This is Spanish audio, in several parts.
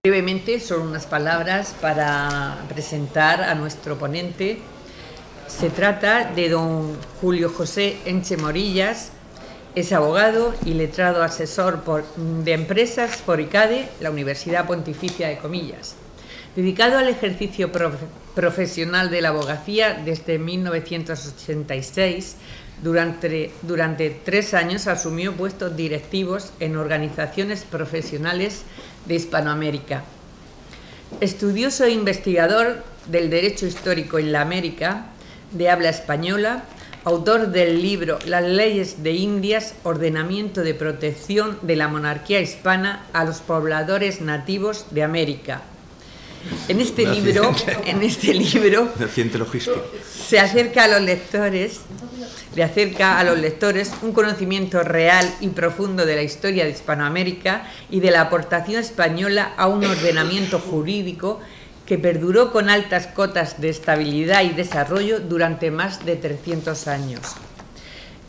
Brevemente, solo unas palabras para presentar a nuestro ponente. Se trata de don Julio José Enche Morillas. Es abogado y letrado asesor de empresas por ICADE, la Universidad Pontificia de Comillas. Dedicado al ejercicio profesional de la abogacía desde 1986, durante 3 años asumió puestos directivos en organizaciones profesionales de Hispanoamérica. Estudioso e investigador del derecho histórico en la América de habla española, autor del libro Las leyes de Indias, ordenamiento de protección de la monarquía hispana a los pobladores nativos de América. En este libro se acerca a los lectores, le acerca a los lectores un conocimiento real y profundo de la historia de Hispanoamérica y de la aportación española a un ordenamiento jurídico que perduró con altas cotas de estabilidad y desarrollo durante más de 300 años.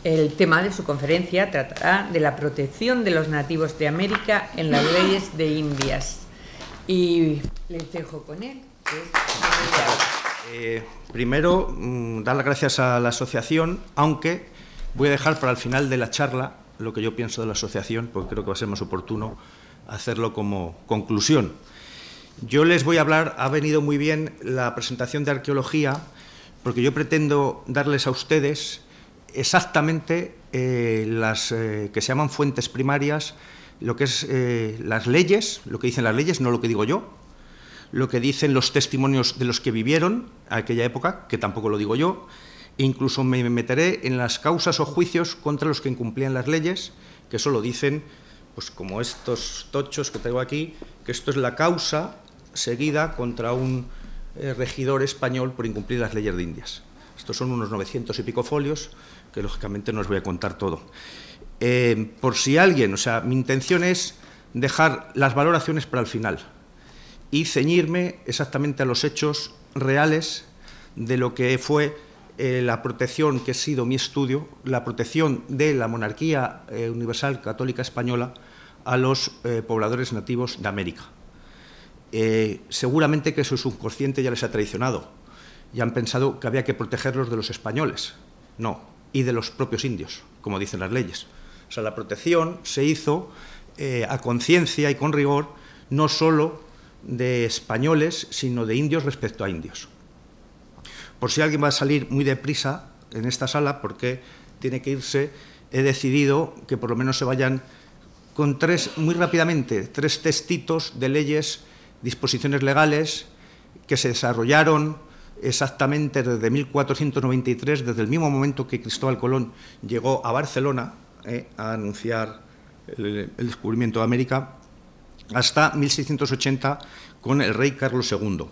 El tema de su conferencia tratará de la protección de los nativos de América en las leyes de Indias. Y les dejo con él. Primero, dar las gracias a la asociación, aunque voy a dejar para el final de la charla lo que yo pienso de la asociación, porque creo que va a ser más oportuno hacerlo como conclusión. Yo les voy a hablar, ha venido muy bien la presentación de arqueología, porque yo pretendo darles a ustedes exactamente las que se llaman fuentes primarias, lo que es las leyes, lo que dicen las leyes, no lo que digo yo, lo que dicen los testimonios de los que vivieron a aquella época, que tampoco lo digo yo, e incluso me meteré en las causas o juicios contra los que incumplían las leyes, que eso lo dicen, pues como estos tochos que tengo aquí, que esto es la causa seguida contra un regidor español por incumplir las leyes de Indias. Estos son unos 900 y pico folios, que lógicamente no os voy a contar todo. Por si alguien, o sea, mi intención es dejar las valoraciones para el final y ceñirme exactamente a los hechos reales de lo que fue la protección, que ha sido mi estudio, la protección de la monarquía universal católica española a los pobladores nativos de América. Seguramente que su subconsciente ya les ha traicionado, ya han pensado que había que protegerlos de los españoles, no, y de los propios indios, como dicen las leyes. O sea, la protección se hizo a conciencia y con rigor, no solo de españoles, sino de indios respecto a indios. Por si alguien va a salir muy deprisa en esta sala, porque tiene que irse, he decidido que por lo menos se vayan con muy rápidamente, 3 textitos de leyes, disposiciones legales que se desarrollaron exactamente desde 1493, desde el mismo momento que Cristóbal Colón llegó a Barcelona a anunciar el descubrimiento de América, hasta 1680 con el rey Carlos II,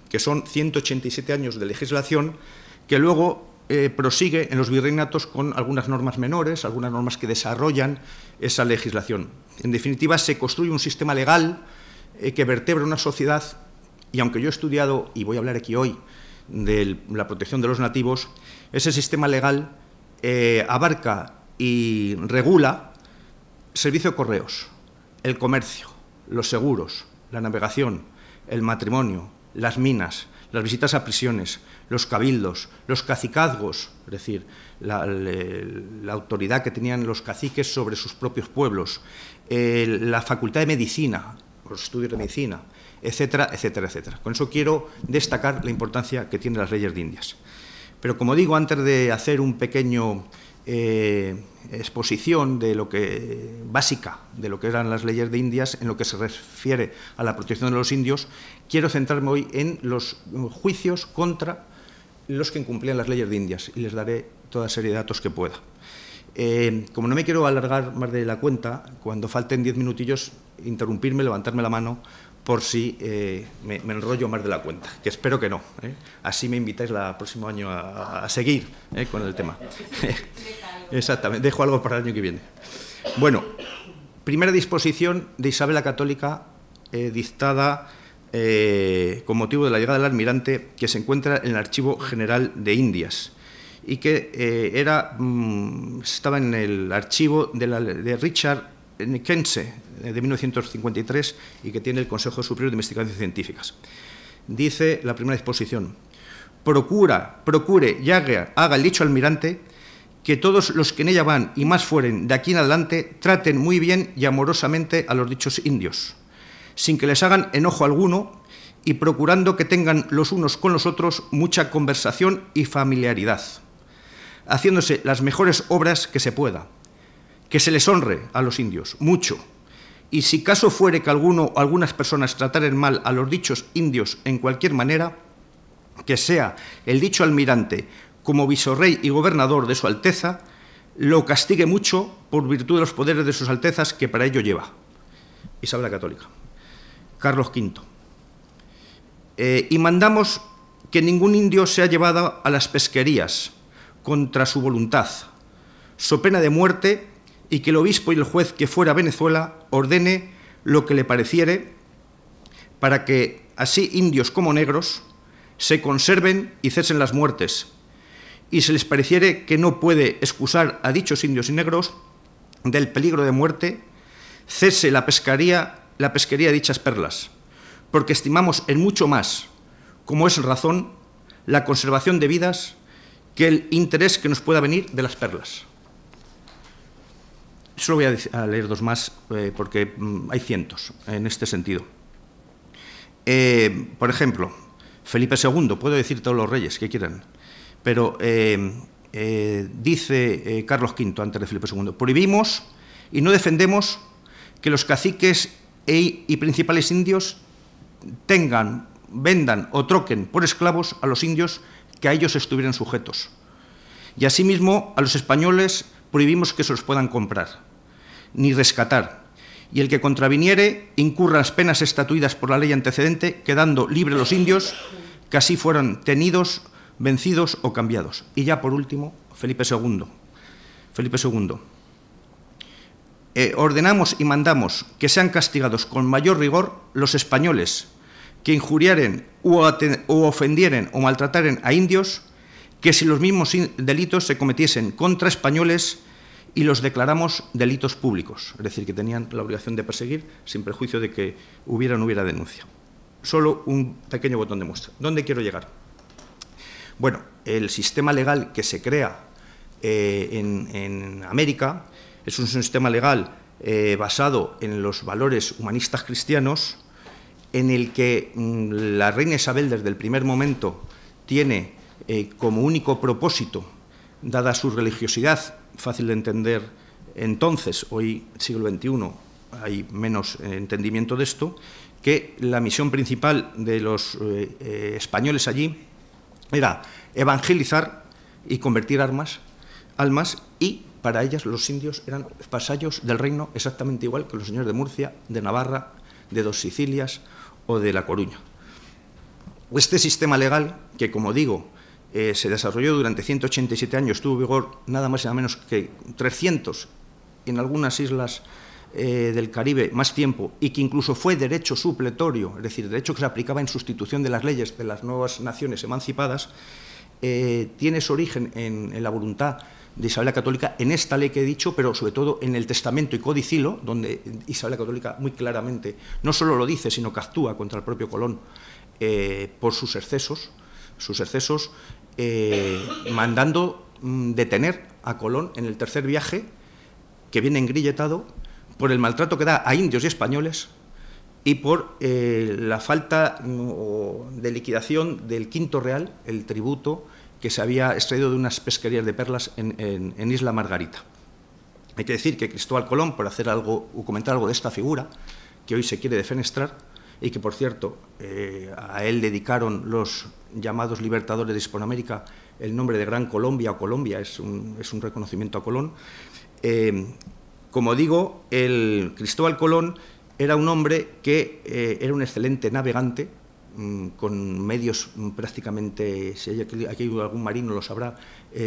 que son 187 años de legislación que luego prosigue en los virreinatos con algunas normas menores, algunas normas que desarrollan esa legislación. En definitiva, se construye un sistema legal que vertebra una sociedad, y aunque yo he estudiado, y voy a hablar aquí hoy, de la protección de los nativos, ese sistema legal abarca y regula el servicio de correos, el comercio, los seguros, la navegación, el matrimonio, las minas, las visitas a prisiones, los cabildos, los cacicazgos, es decir, la autoridad que tenían los caciques sobre sus propios pueblos, la facultad de medicina, los estudios de medicina, etcétera, etcétera, etcétera. Con eso quiero destacar la importancia que tienen las leyes de Indias. Pero como digo, antes de hacer un pequeño exposición de lo que básica de lo que eran las leyes de Indias en lo que se refiere a la protección de los indios, quiero centrarme hoy en los juicios contra los que incumplían las leyes de Indias y les daré toda serie de datos que pueda. Como no me quiero alargar más de la cuenta, cuando falten 10 minutillos, interrumpirme, levantarme la mano por si me enrollo más de la cuenta, que espero que no. Así me invitáis el próximo año a seguir con el tema. Exactamente, dejo algo para el año que viene. Bueno, primera disposición de Isabel la Católica, dictada con motivo de la llegada del almirante, que se encuentra en el Archivo General de Indias y que estaba en el archivo de Richard Kense, de 1953 y que tiene el Consejo Superior de Investigaciones Científicas. Dice la primera disposición: procure y haga el dicho almirante que todos los que en ella van y más fueren de aquí en adelante traten muy bien y amorosamente a los dichos indios, sin que les hagan enojo alguno y procurando que tengan los unos con los otros mucha conversación y familiaridad, haciéndose las mejores obras que se pueda, que se les honre a los indios, mucho, y si caso fuere que alguno o algunas personas trataren mal a los dichos indios en cualquier manera, que sea el dicho almirante, como visorrey y gobernador de su Alteza, lo castigue mucho por virtud de los poderes de sus Altezas que para ello lleva. Isabel la Católica. Carlos V. Y mandamos que ningún indio sea llevado a las pesquerías contra su voluntad, so pena de muerte, y que el obispo y el juez que fuera a Venezuela ordene lo que le pareciere para que así indios como negros se conserven y cesen las muertes, y se les pareciere que no puede excusar a dichos indios y negros del peligro de muerte, cese la pesquería de dichas perlas, porque estimamos en mucho más, como es razón, la conservación de vidas que el interés que nos pueda venir de las perlas. Solo voy a leer dos más, porque hay cientos en este sentido. Por ejemplo, Felipe II, puedo decir todos los reyes que quieran, pero dice Carlos V, antes de Felipe II, prohibimos y no defendemos que los caciques y principales indios tengan, vendan o troquen por esclavos a los indios que a ellos estuvieran sujetos. Y asimismo a los españoles prohibimos que se los puedan comprar, ni rescatar, y el que contraviniere incurra las penas estatuidas por la ley antecedente, quedando libres los indios que así fueran tenidos, vencidos o cambiados. Y ya por último, Felipe II. Ordenamos y mandamos que sean castigados con mayor rigor los españoles que injuriaren u ofendieren o maltrataren a indios, que si los mismos delitos se cometiesen contra españoles y los declaramos delitos públicos, es decir, que tenían la obligación de perseguir sin perjuicio de que hubiera o no hubiera denuncia. Solo un pequeño botón de muestra. ¿Dónde quiero llegar? Bueno, el sistema legal que se crea en América es un sistema legal basado en los valores humanistas cristianos, en el que la reina Isabel desde el primer momento tiene como único propósito, dada su religiosidad, fácil de entender entonces, hoy, siglo XXI, hay menos entendimiento de esto, que la misión principal de los españoles allí era evangelizar y convertir almas, y para ellas los indios eran vasallos del reino exactamente igual que los señores de Murcia, de Navarra, de Dos Sicilias o de La Coruña. Este sistema legal, que como digo, se desarrolló durante 187 años, tuvo vigor nada más y nada menos que 300 en algunas islas del Caribe más tiempo, y que incluso fue derecho supletorio, es decir, derecho que se aplicaba en sustitución de las leyes de las nuevas naciones emancipadas, tiene su origen en la voluntad de Isabel la Católica, en esta ley que he dicho, pero sobre todo en el Testamento y Codicilo, donde Isabel la Católica muy claramente no solo lo dice, sino que actúa contra el propio Colón por sus excesos, mandando detener a Colón en el tercer viaje, que viene engrilletado por el maltrato que da a indios y españoles y por la falta de liquidación del quinto real, el tributo que se había extraído de unas pesquerías de perlas en Isla Margarita. Hay que decir que Cristóbal Colón, por hacer algo o comentar algo de esta figura, que hoy se quiere defenestrar, y que, por cierto, a él dedicaron los llamados libertadores de Hispanoamérica el nombre de Gran Colombia o Colombia, es un reconocimiento a Colón. Como digo, el Cristóbal Colón era un hombre que era un excelente navegante, con medios prácticamente, si hay aquí algún marino lo sabrá,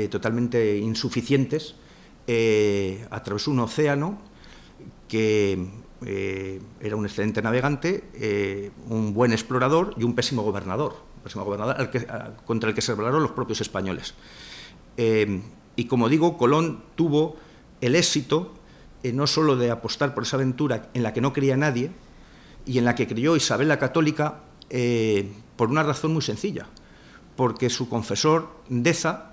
totalmente insuficientes. Atravesó un océano, que era un excelente navegante, un buen explorador y un pésimo gobernador contra el que se rebelaron los propios españoles. Y como digo, Colón tuvo el éxito no solo de apostar por esa aventura en la que no creía nadie y en la que creyó Isabel la Católica por una razón muy sencilla, porque su confesor, Deza,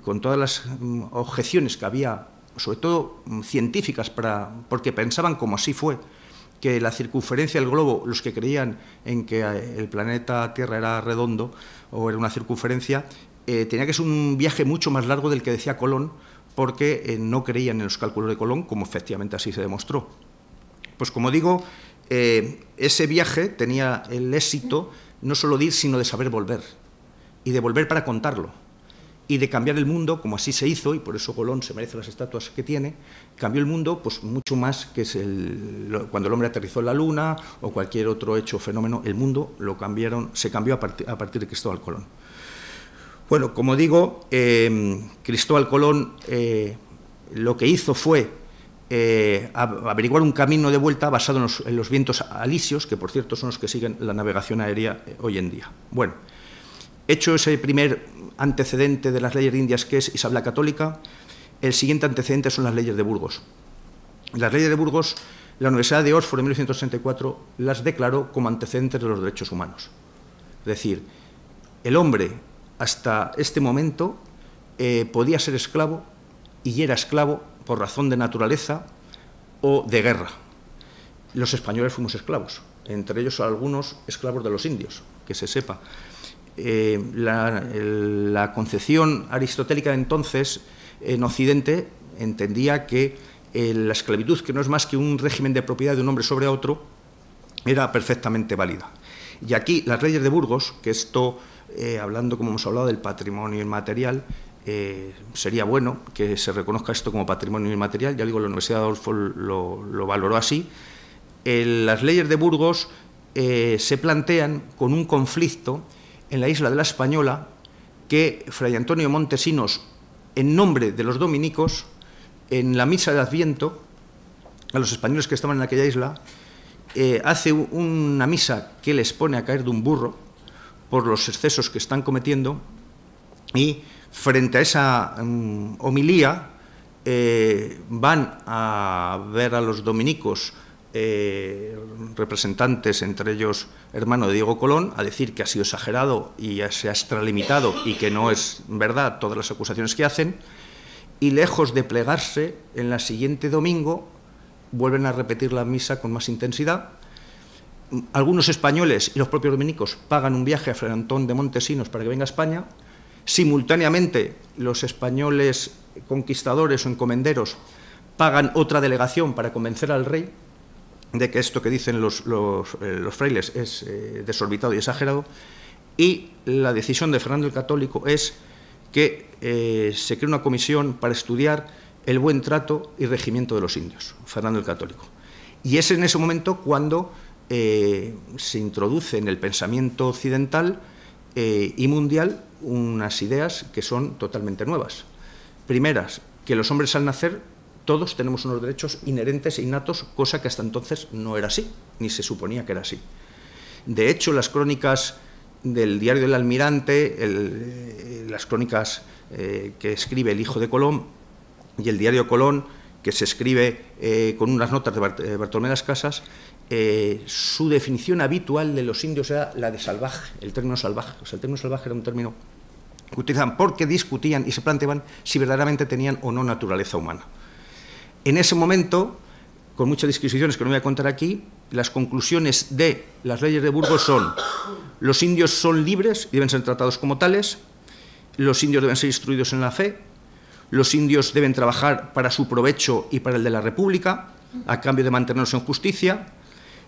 con todas las objeciones que había, sobre todo científicas, porque pensaban, como así fue, que la circunferencia del globo, los que creían en que el planeta Tierra era redondo o era una circunferencia, tenía que ser un viaje mucho más largo del que decía Colón, porque no creían en los cálculos de Colón, como efectivamente así se demostró. Pues como digo, ese viaje tenía el éxito no solo de ir, sino de saber volver, y de volver para contarlo, y de cambiar el mundo, como así se hizo, y por eso Colón se merece las estatuas que tiene. Cambió el mundo pues mucho más que cuando el hombre aterrizó en la Luna o cualquier otro hecho o fenómeno. El mundo se cambió a partir de Cristóbal Colón. Bueno, como digo, Cristóbal Colón lo que hizo fue averiguar un camino de vuelta basado en los vientos alisios, que por cierto son los que siguen la navegación aérea hoy en día. Bueno, hecho ese primer antecedente de las leyes indias, que es Isabel la Católica, el siguiente antecedente son las leyes de Burgos. Las leyes de Burgos, la Universidad de Oxford en 1964 las declaró como antecedentes de los derechos humanos. Es decir, el hombre hasta este momento podía ser esclavo y era esclavo por razón de naturaleza o de guerra. Los españoles fuimos esclavos, entre ellos algunos esclavos de los indios, que se sepa. La concepción aristotélica de entonces en Occidente entendía que la esclavitud, que no es más que un régimen de propiedad de un hombre sobre otro, era perfectamente válida. Y aquí las leyes de Burgos, que esto, hablando como hemos hablado del patrimonio inmaterial, sería bueno que se reconozca esto como patrimonio inmaterial. Ya digo, la Universidad de Oxford lo valoró así. Las leyes de Burgos se plantean con un conflicto en la isla de la Española, que Fray Antonio Montesinos, en nombre de los dominicos, en la misa de Adviento, a los españoles que estaban en aquella isla, hace una misa que les pone a caer de un burro por los excesos que están cometiendo, y frente a esa homilía van a ver a los dominicos, representantes, entre ellos hermano de Diego Colón, a decir que ha sido exagerado y se ha extralimitado y que no es verdad todas las acusaciones que hacen, y lejos de plegarse, en la siguiente domingo vuelven a repetir la misa con más intensidad. Algunos españoles y los propios dominicos pagan un viaje a Fray Antón de Montesinos para que venga a España. Simultáneamente, los españoles conquistadores o encomenderos pagan otra delegación para convencer al rey de que esto que dicen los frailes es desorbitado y exagerado, y la decisión de Fernando el Católico es que se cree una comisión para estudiar el buen trato y regimiento de los indios, Fernando el Católico. Y es en ese momento cuando se introduce en el pensamiento occidental y mundial unas ideas que son totalmente nuevas. Primeras, que los hombres al nacer todos tenemos unos derechos inherentes e innatos, cosa que hasta entonces no era así, ni se suponía que era así. De hecho, las crónicas del Diario del Almirante, las crónicas que escribe el hijo de Colón, y el Diario Colón, que se escribe con unas notas de Bartolomé de las Casas, su definición habitual de los indios era la de salvaje, el término salvaje. O sea, el término salvaje era un término que utilizaban porque discutían y se planteaban si verdaderamente tenían o no naturaleza humana. En ese momento, con muchas disquisiciones que no voy a contar aquí, las conclusiones de las leyes de Burgos son: los indios son libres y deben ser tratados como tales, los indios deben ser instruidos en la fe, los indios deben trabajar para su provecho y para el de la República, a cambio de mantenernos en justicia,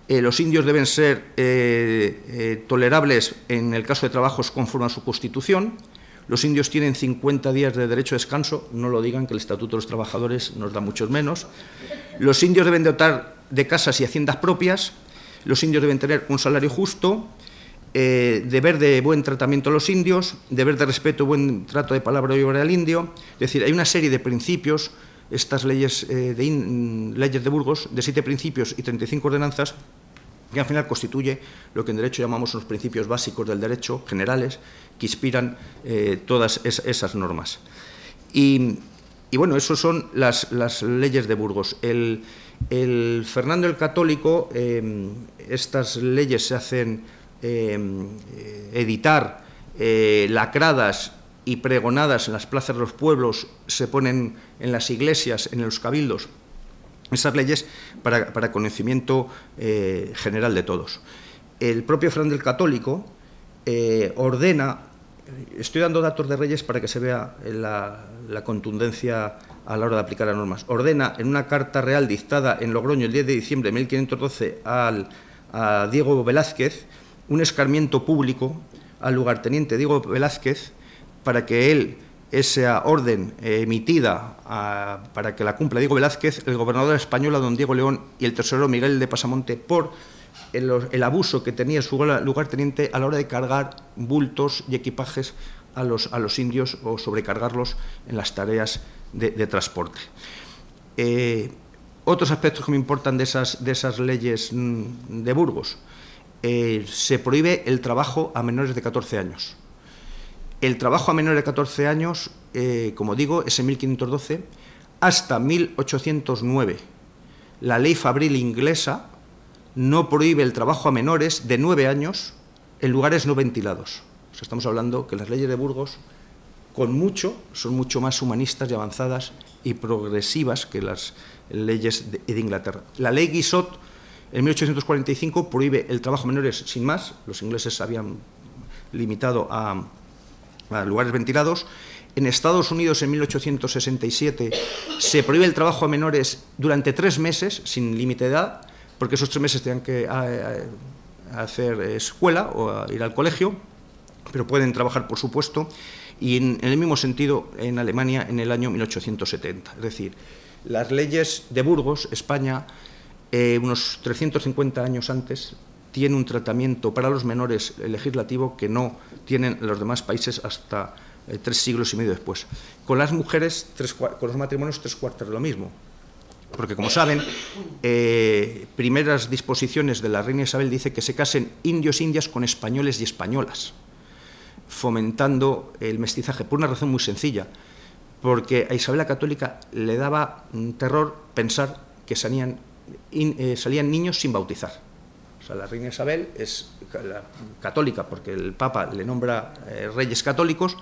los indios deben ser tolerables en el caso de trabajos conforme a su Constitución, los indios tienen 50 días de derecho a descanso, no lo digan que el Estatuto de los Trabajadores nos da muchos menos, los indios deben dotar de casas y haciendas propias, los indios deben tener un salario justo, deber de buen tratamiento a los indios, deber de respeto y buen trato de palabra y obra al indio. Es decir, hay una serie de principios, estas leyes de Burgos, de 7 principios y 35 ordenanzas, que al final constituye lo que en derecho llamamos los principios básicos del derecho, generales, que inspiran todas esas normas. Y Y bueno, eso son las leyes de Burgos. El Fernando el Católico, estas leyes se hacen editar, lacradas y pregonadas en las plazas de los pueblos, se ponen en las iglesias, en los cabildos, esas leyes para conocimiento general de todos. El propio Fernando el Católico ordena, estoy dando datos de Reyes para que se vea la contundencia a la hora de aplicar las normas, ordena en una carta real dictada en Logroño el 10 de diciembre de 1512 a Diego Velázquez un escarmiento público al lugarteniente Diego Velázquez para que él, esa orden emitida para que la cumpla Diego Velázquez, el gobernador español don Diego León y el tesorero Miguel de Pasamonte por el abuso que tenía su lugarteniente a la hora de cargar bultos y equipajes a los indios o sobrecargarlos en las tareas de transporte. Otros aspectos que me importan de esas leyes de Burgos. Se prohíbe el trabajo a menores de 14 años. El trabajo a menores de 14 años, como digo, es en 1512 hasta 1809. La ley fabril inglesa no prohíbe el trabajo a menores de 9 años en lugares no ventilados. O sea, estamos hablando que las leyes de Burgos, son mucho más humanistas y avanzadas y progresivas que las leyes de Inglaterra. La ley Guizot, en 1845, prohíbe el trabajo a menores sin más. Los ingleses habían limitado a lugares ventilados. En Estados Unidos, en 1867, se prohíbe el trabajo a menores durante 3 meses, sin límite de edad, porque esos 3 meses tenían que hacer escuela o ir al colegio, pero pueden trabajar, por supuesto, y en el mismo sentido en Alemania en el año 1870. Es decir, las leyes de Burgos, España, unos 350 años antes, tiene un tratamiento para los menores legislativo que no tienen los demás países hasta 3 siglos y medio después. Con las mujeres, con los matrimonios, 3/4 de lo mismo. Porque, como saben, primeras disposiciones de la reina Isabel dice que se casen indios e indias con españoles y españolas, fomentando el mestizaje, por una razón muy sencilla, porque a Isabel la Católica le daba terror pensar que salían niños sin bautizar. O sea, la reina Isabel es católica porque el Papa le nombra reyes católicos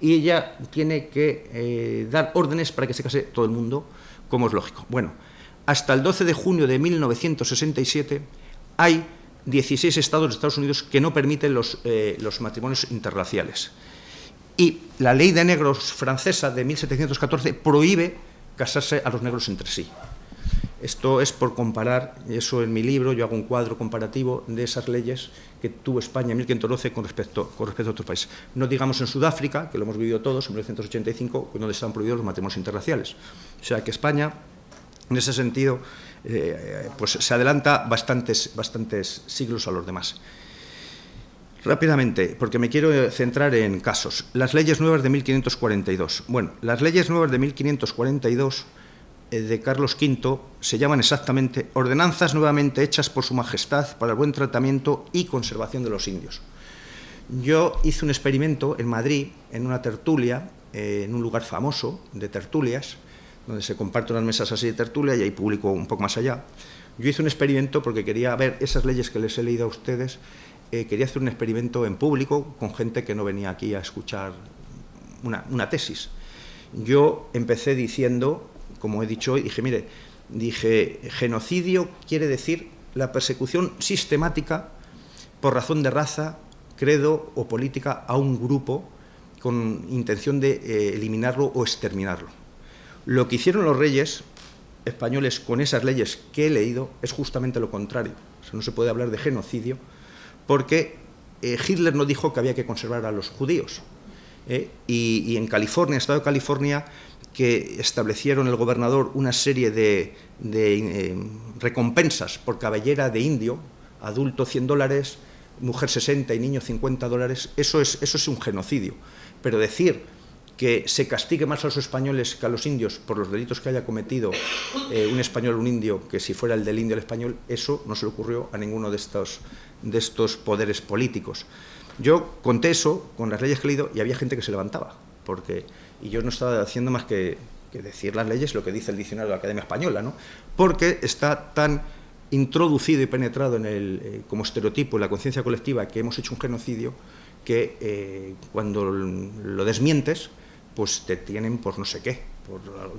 y ella tiene que dar órdenes para que se case todo el mundo, como es lógico. Bueno, hasta el 12 de junio de 1967 hay 16 estados de Estados Unidos que no permiten los matrimonios interraciales. Y la ley de negros francesa de 1714 prohíbe casarse a los negros entre sí. Esto es por comparar, eso en mi libro, yo hago un cuadro comparativo de esas leyes que tuvo España en 1512 con respecto a otros países. No digamos en Sudáfrica, que lo hemos vivido todos, en 1985, donde están prohibidos los matrimonios interraciales. O sea que España, en ese sentido, pues se adelanta bastantes siglos a los demás. Rápidamente, porque me quiero centrar en casos. Las leyes nuevas de 1542. Bueno, las leyes nuevas de 1542 de Carlos V se llaman exactamente ordenanzas nuevamente hechas por su majestad para el buen tratamiento y conservación de los indios. Yo hice un experimento en Madrid, en una tertulia, en un lugar famoso de tertulias, donde se comparten unas mesas así de tertulia y hay público un poco más allá. Yo hice un experimento porque quería ver esas leyes que les he leído a ustedes, quería hacer un experimento en público con gente que no venía aquí a escuchar una tesis. Yo empecé diciendo, como he dicho hoy, dije, genocidio quiere decir la persecución sistemática por razón de raza, credo o política a un grupo con intención de eliminarlo o exterminarlo. Lo que hicieron los reyes españoles con esas leyes que he leído es justamente lo contrario. O sea, no se puede hablar de genocidio porque Hitler no dijo que había que conservar a los judíos. Y en California, el estado de California, que establecieron el gobernador una serie de recompensas por cabellera de indio, adulto $100, mujer 60 y niño $50, eso es un genocidio. Pero decir que se castigue más a los españoles que a los indios por los delitos que haya cometido un español o un indio que si fuera el del indio el español, eso no se le ocurrió a ninguno de estos poderes políticos. Yo conté eso con las leyes que he leído y había gente que se levantaba, y yo no estaba haciendo más que que decir las leyes lo que dice el diccionario de la Academia Española, ¿no? Porque está tan introducido y penetrado como estereotipo en la conciencia colectiva que hemos hecho un genocidio que cuando lo desmientes, pues te tienen por no sé qué.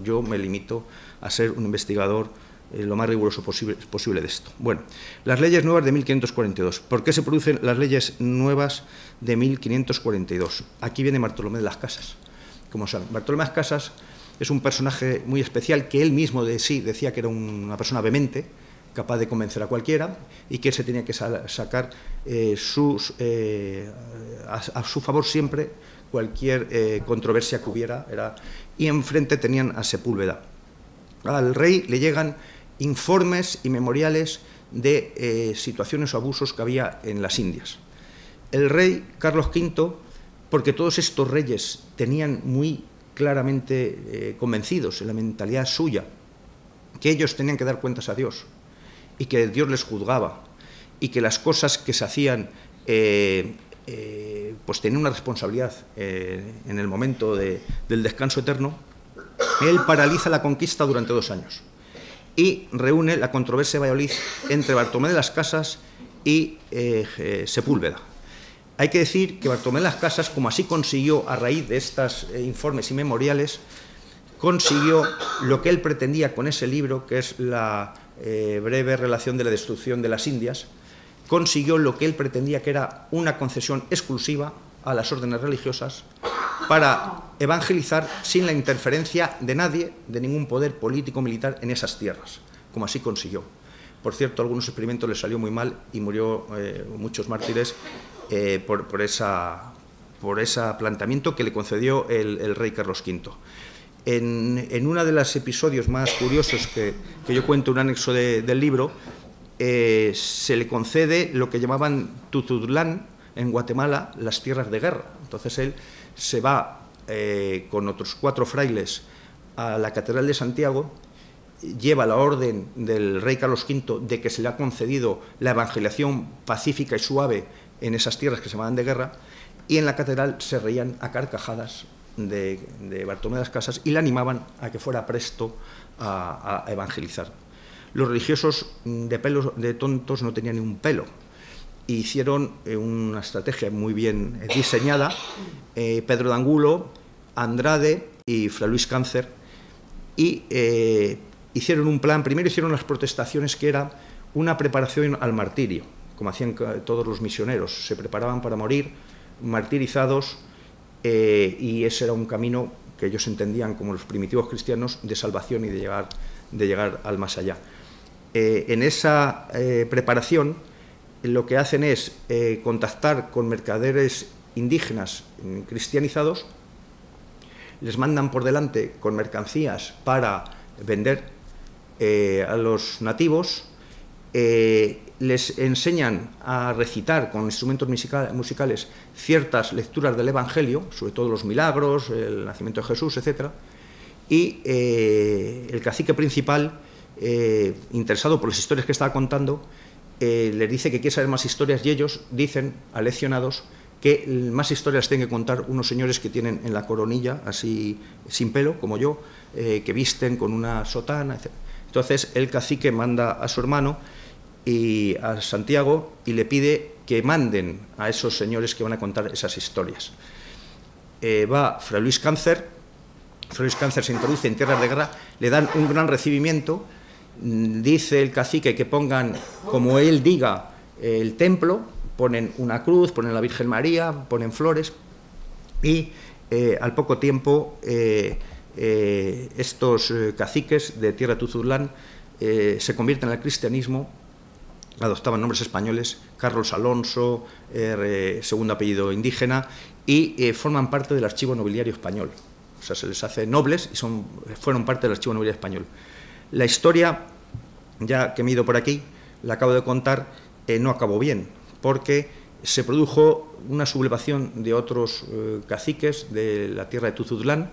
Yo me limito a ser un investigador lo más riguroso posible de esto. Bueno, las leyes nuevas de 1542. ¿Por qué se producen las leyes nuevas de 1542? Aquí viene Bartolomé de las Casas. Como saben, Bartolomé de las Casas es un personaje muy especial que él mismo de sí decía que era una persona vehemente, capaz de convencer a cualquiera, y que se tenía que sacar a su favor siempre cualquier controversia que hubiera. Y enfrente tenían a Sepúlveda. Al rey le llegan informes y memoriales de situaciones o abusos que había en las Indias. El rey Carlos V, porque todos estos reyes tenían muy claramente convencidos en la mentalidad suya que ellos tenían que dar cuentas a Dios y que Dios les juzgaba y que las cosas que se hacían pues tenían una responsabilidad en el momento del descanso eterno, él paraliza la conquista durante 2 años y reúne la controversia de Valladolid entre Bartolomé de las Casas y Sepúlveda. Hay que decir que Bartolomé de las Casas, como así consiguió a raíz de estos informes y memoriales, consiguió lo que él pretendía con ese libro, que es la breve relación de la destrucción de las Indias, consiguió lo que él pretendía, que era una concesión exclusiva a las órdenes religiosas para evangelizar sin la interferencia de nadie, de ningún poder político militar en esas tierras, como así consiguió. Por cierto, algunos experimentos le salió muy mal y murió muchos mártires por ese planteamiento que le concedió el rey Carlos V. En uno de los episodios más curiosos que yo cuento, un anexo del libro, se le concede lo que llamaban Tututlán en Guatemala, las tierras de guerra. Entonces él se va con otros 4 frailes a la Catedral de Santiago, lleva la orden del rey Carlos V de que se le ha concedido la evangelización pacífica y suave en esas tierras que se llamaban de guerra, y en la catedral se reían a carcajadas de Bartolomé de las Casas y le animaban a que fuera presto a evangelizar. Los religiosos de tontos no tenían ni un pelo. Hicieron una estrategia muy bien diseñada, Pedro de Angulo, Andrade y Fray Luis Cáncer, y hicieron un plan. Primero hicieron las protestaciones, que era una preparación al martirio, como hacían todos los misioneros, se preparaban para morir martirizados, y ese era un camino que ellos entendían como los primitivos cristianos de salvación y de llegar al más allá. En esa preparación lo que hacen es contactar con mercaderes indígenas cristianizados, les mandan por delante con mercancías para vender a los nativos, les enseñan a recitar con instrumentos musicales ciertas lecturas del Evangelio, sobre todo los milagros, el nacimiento de Jesús, etc. Y el cacique principal, interesado por las historias que estaba contando, les dice que quiere saber más historias, y ellos dicen, aleccionados, que más historias tienen que contar unos señores que tienen en la coronilla, así sin pelo, como yo, que visten con una sotana, etc. Entonces el cacique manda a su hermano y a Santiago y le pide que manden a esos señores que van a contar esas historias. Va Fray Luis Cáncer. Fray Luis Cáncer se introduce en tierras de guerra, le dan un gran recibimiento. Dice el cacique que pongan, como él diga, el templo, ponen una cruz, ponen la Virgen María, ponen flores, y al poco tiempo estos caciques de tierra de Tututlán se convierten al cristianismo, adoptaban nombres españoles, Carlos Alonso, segundo apellido indígena, y forman parte del archivo nobiliario español. O sea, se les hace nobles y fueron parte del archivo nobiliario español. La historia, ya que me he ido por aquí, la acabo de contar, no acabó bien, porque se produjo una sublevación de otros caciques de la tierra de Tututlán.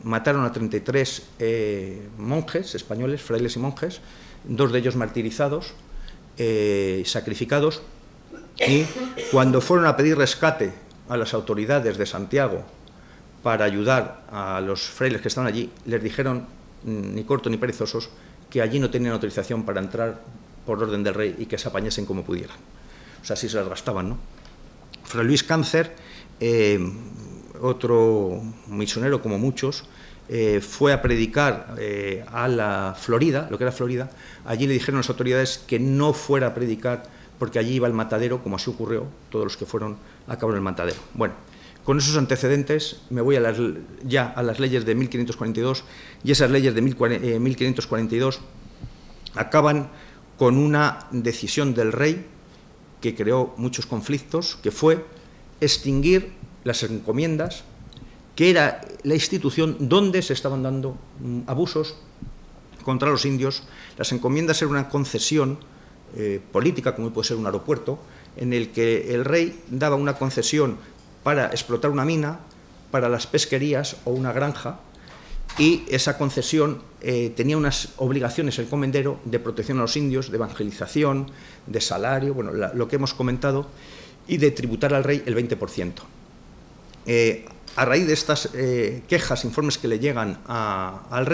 Mataron a 33 monjes españoles, frailes y monjes, 2 de ellos martirizados, sacrificados, y cuando fueron a pedir rescate a las autoridades de Santiago para ayudar a los frailes que estaban allí, les dijeron, ni corto ni perezosos, que allí no tenían autorización para entrar por orden del rey y que se apañasen como pudieran. O sea, así se las gastaban, ¿no? Fray Luis Cáncer, otro misionero como muchos, fue a predicar a la Florida, lo que era Florida. Allí le dijeron las autoridades que no fuera a predicar porque allí iba el matadero, como así ocurrió, todos los que fueron acabaron en el matadero. Bueno, con esos antecedentes me voy ya a las leyes de 1542, y esas leyes de 1542 acaban con una decisión del rey que creó muchos conflictos, que fue extinguir las encomiendas, que era la institución donde se estaban dando abusos contra los indios. Las encomiendas eran una concesión política, como puede ser un aeropuerto, en el que el rey daba una concesión para explotar una mina, para las pesquerías o una granja, y esa concesión tenía unas obligaciones, el encomendero, de protección a los indios, de evangelización, de salario, bueno, lo que hemos comentado, y de tributar al rey el 20%. A raíz de estas quejas, informes que le llegan el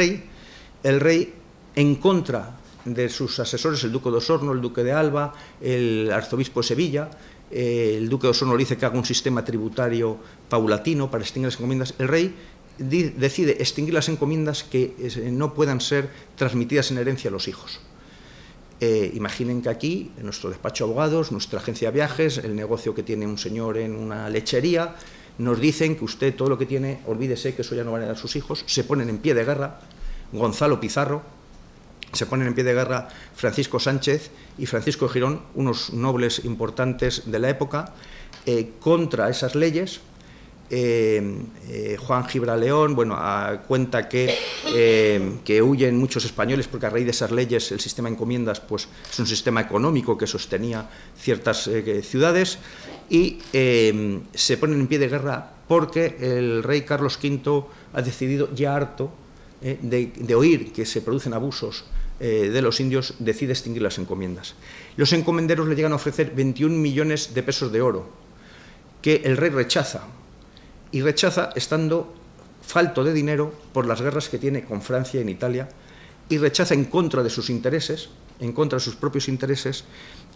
rey, en contra de sus asesores, el duque de Osorno, el duque de Alba, el arzobispo de Sevilla, el duque de Osorno le dice que haga un sistema tributario paulatino para extinguir las encomiendas. El rey decide extinguir las encomiendas que no puedan ser transmitidas en herencia a los hijos. Imaginen que aquí, en nuestro despacho de abogados, nuestra agencia de viajes, el negocio que tiene un señor en una lechería, nos dicen que usted todo lo que tiene, olvídese que eso ya no van a dar sus hijos. Se ponen en pie de guerra Gonzalo Pizarro, se ponen en pie de guerra Francisco Sánchez y Francisco de Girón, unos nobles importantes de la época, contra esas leyes. Juan Gibraleón, bueno, cuenta que huyen muchos españoles porque a raíz de esas leyes el sistema de encomiendas pues, es un sistema económico que sostenía ciertas ciudades, y se ponen en pie de guerra porque el rey Carlos V ha decidido, ya harto de oír que se producen abusos de los indios, decide extinguir las encomiendas. Los encomenderos le llegan a ofrecer 21 millones de pesos de oro, que el rey rechaza, y rechaza estando falto de dinero por las guerras que tiene con Francia y en Italia, y rechaza en contra de sus intereses, en contra de sus propios intereses,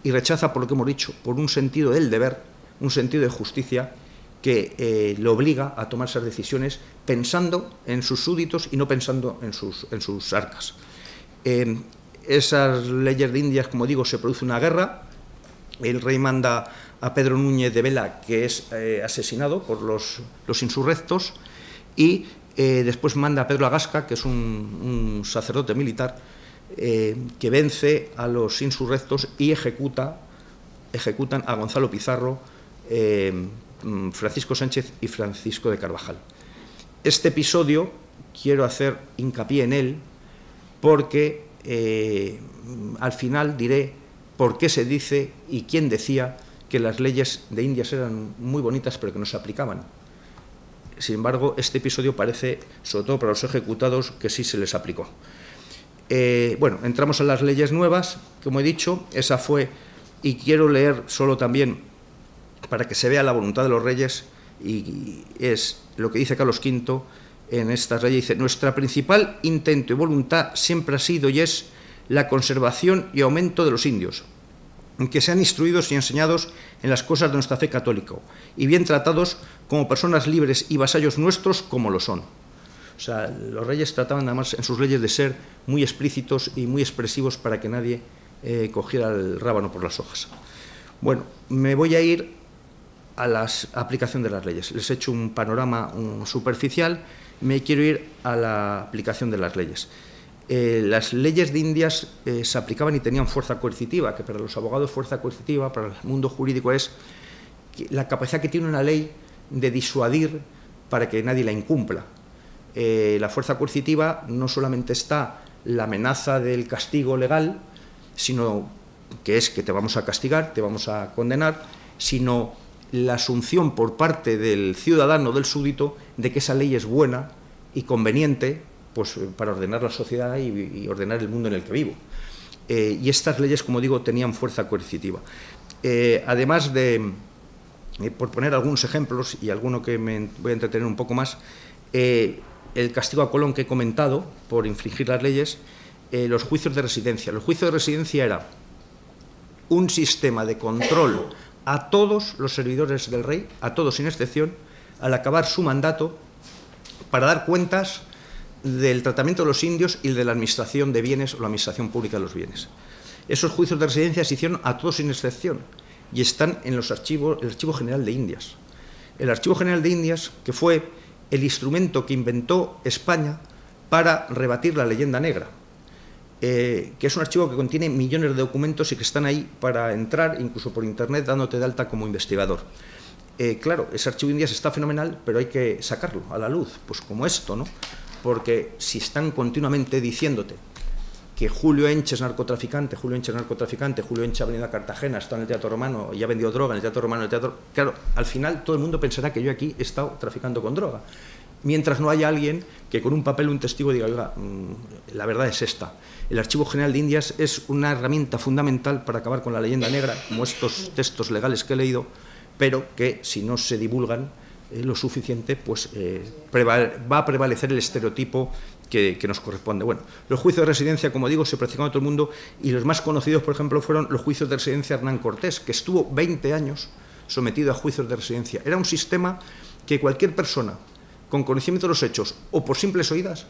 y rechaza, por lo que hemos dicho, por un sentido del deber, un sentido de justicia que le obliga a tomar esas decisiones pensando en sus súbditos y no pensando en sus arcas. Esas leyes de Indias, como digo, se produce una guerra, el rey manda a Pedro Núñez de Vela, que es asesinado por los insurrectos, y después manda a Pedro Agasca, que es un sacerdote militar, que vence a los insurrectos y ejecutan a Gonzalo Pizarro, Francisco Sánchez y Francisco de Carvajal. Este episodio quiero hacer hincapié en él porque al final diré por qué se dice y quién decía que las leyes de Indias eran muy bonitas pero que no se aplicaban. Sin embargo, este episodio parece, sobre todo para los ejecutados, que sí se les aplicó. Bueno, entramos a las leyes nuevas, como he dicho, esa fue, y quiero leer solo también para que se vea la voluntad de los reyes, y es lo que dice Carlos V en estas leyes. Dice: nuestra principal intento y voluntad siempre ha sido y es la conservación y aumento de los indios, que sean instruidos y enseñados en las cosas de nuestra fe católica y bien tratados como personas libres y vasallos nuestros como lo son. O sea, los reyes trataban además en sus leyes de ser muy explícitos y muy expresivos para que nadie cogiera el rábano por las hojas. Bueno, me voy a ir a la aplicación de las leyes. Les he hecho un panorama superficial, me quiero ir a la aplicación de las leyes. Las leyes de Indias se aplicaban y tenían fuerza coercitiva, que para los abogados fuerza coercitiva, para el mundo jurídico es la capacidad que tiene una ley de disuadir para que nadie la incumpla. La fuerza coercitiva no solamente está la amenaza del castigo legal, sino que es que te vamos a castigar, te vamos a condenar, sino la asunción por parte del ciudadano, del súbdito, de que esa ley es buena y conveniente pues, para ordenar la sociedad y ordenar el mundo en el que vivo. Y estas leyes, como digo, tenían fuerza coercitiva. Además de por poner algunos ejemplos y alguno que me voy a entretener un poco más, el castigo a Colón que he comentado por infringir las leyes, los juicios de residencia. Los juicios de residencia era un sistema de control a todos los servidores del rey, a todos sin excepción, al acabar su mandato, para dar cuentas del tratamiento de los indios y de la administración de bienes o la administración pública de los bienes. Esos juicios de residencia se hicieron a todos sin excepción y están en los archivos, el Archivo General de Indias. El Archivo General de Indias, que fue el instrumento que inventó España para rebatir la leyenda negra, que es un archivo que contiene millones de documentos y que están ahí para entrar, incluso por internet, dándote de alta como investigador. Claro, ese Archivo de Indias está fenomenal, pero hay que sacarlo a la luz, pues como esto, ¿no? Porque si están continuamente diciéndote que Julio Enche es narcotraficante, Julio Enche es narcotraficante, Julio Enche ha venido a Cartagena, está en el Teatro Romano y ha vendido droga en el Teatro Romano, claro, al final todo el mundo pensará que yo aquí he estado traficando con droga, mientras no haya alguien que con un papel o un testigo diga, oiga, la verdad es esta. El Archivo General de Indias es una herramienta fundamental para acabar con la leyenda negra, como estos textos legales que he leído, pero que si no se divulgan lo suficiente, pues va a prevalecer el estereotipo que nos corresponde. Bueno, los juicios de residencia, como digo, se practicaron en todo el mundo y los más conocidos, por ejemplo, fueron los juicios de residencia de Hernán Cortés, que estuvo 20 años sometido a juicios de residencia. Era un sistema que cualquier persona con conocimiento de los hechos o por simples oídas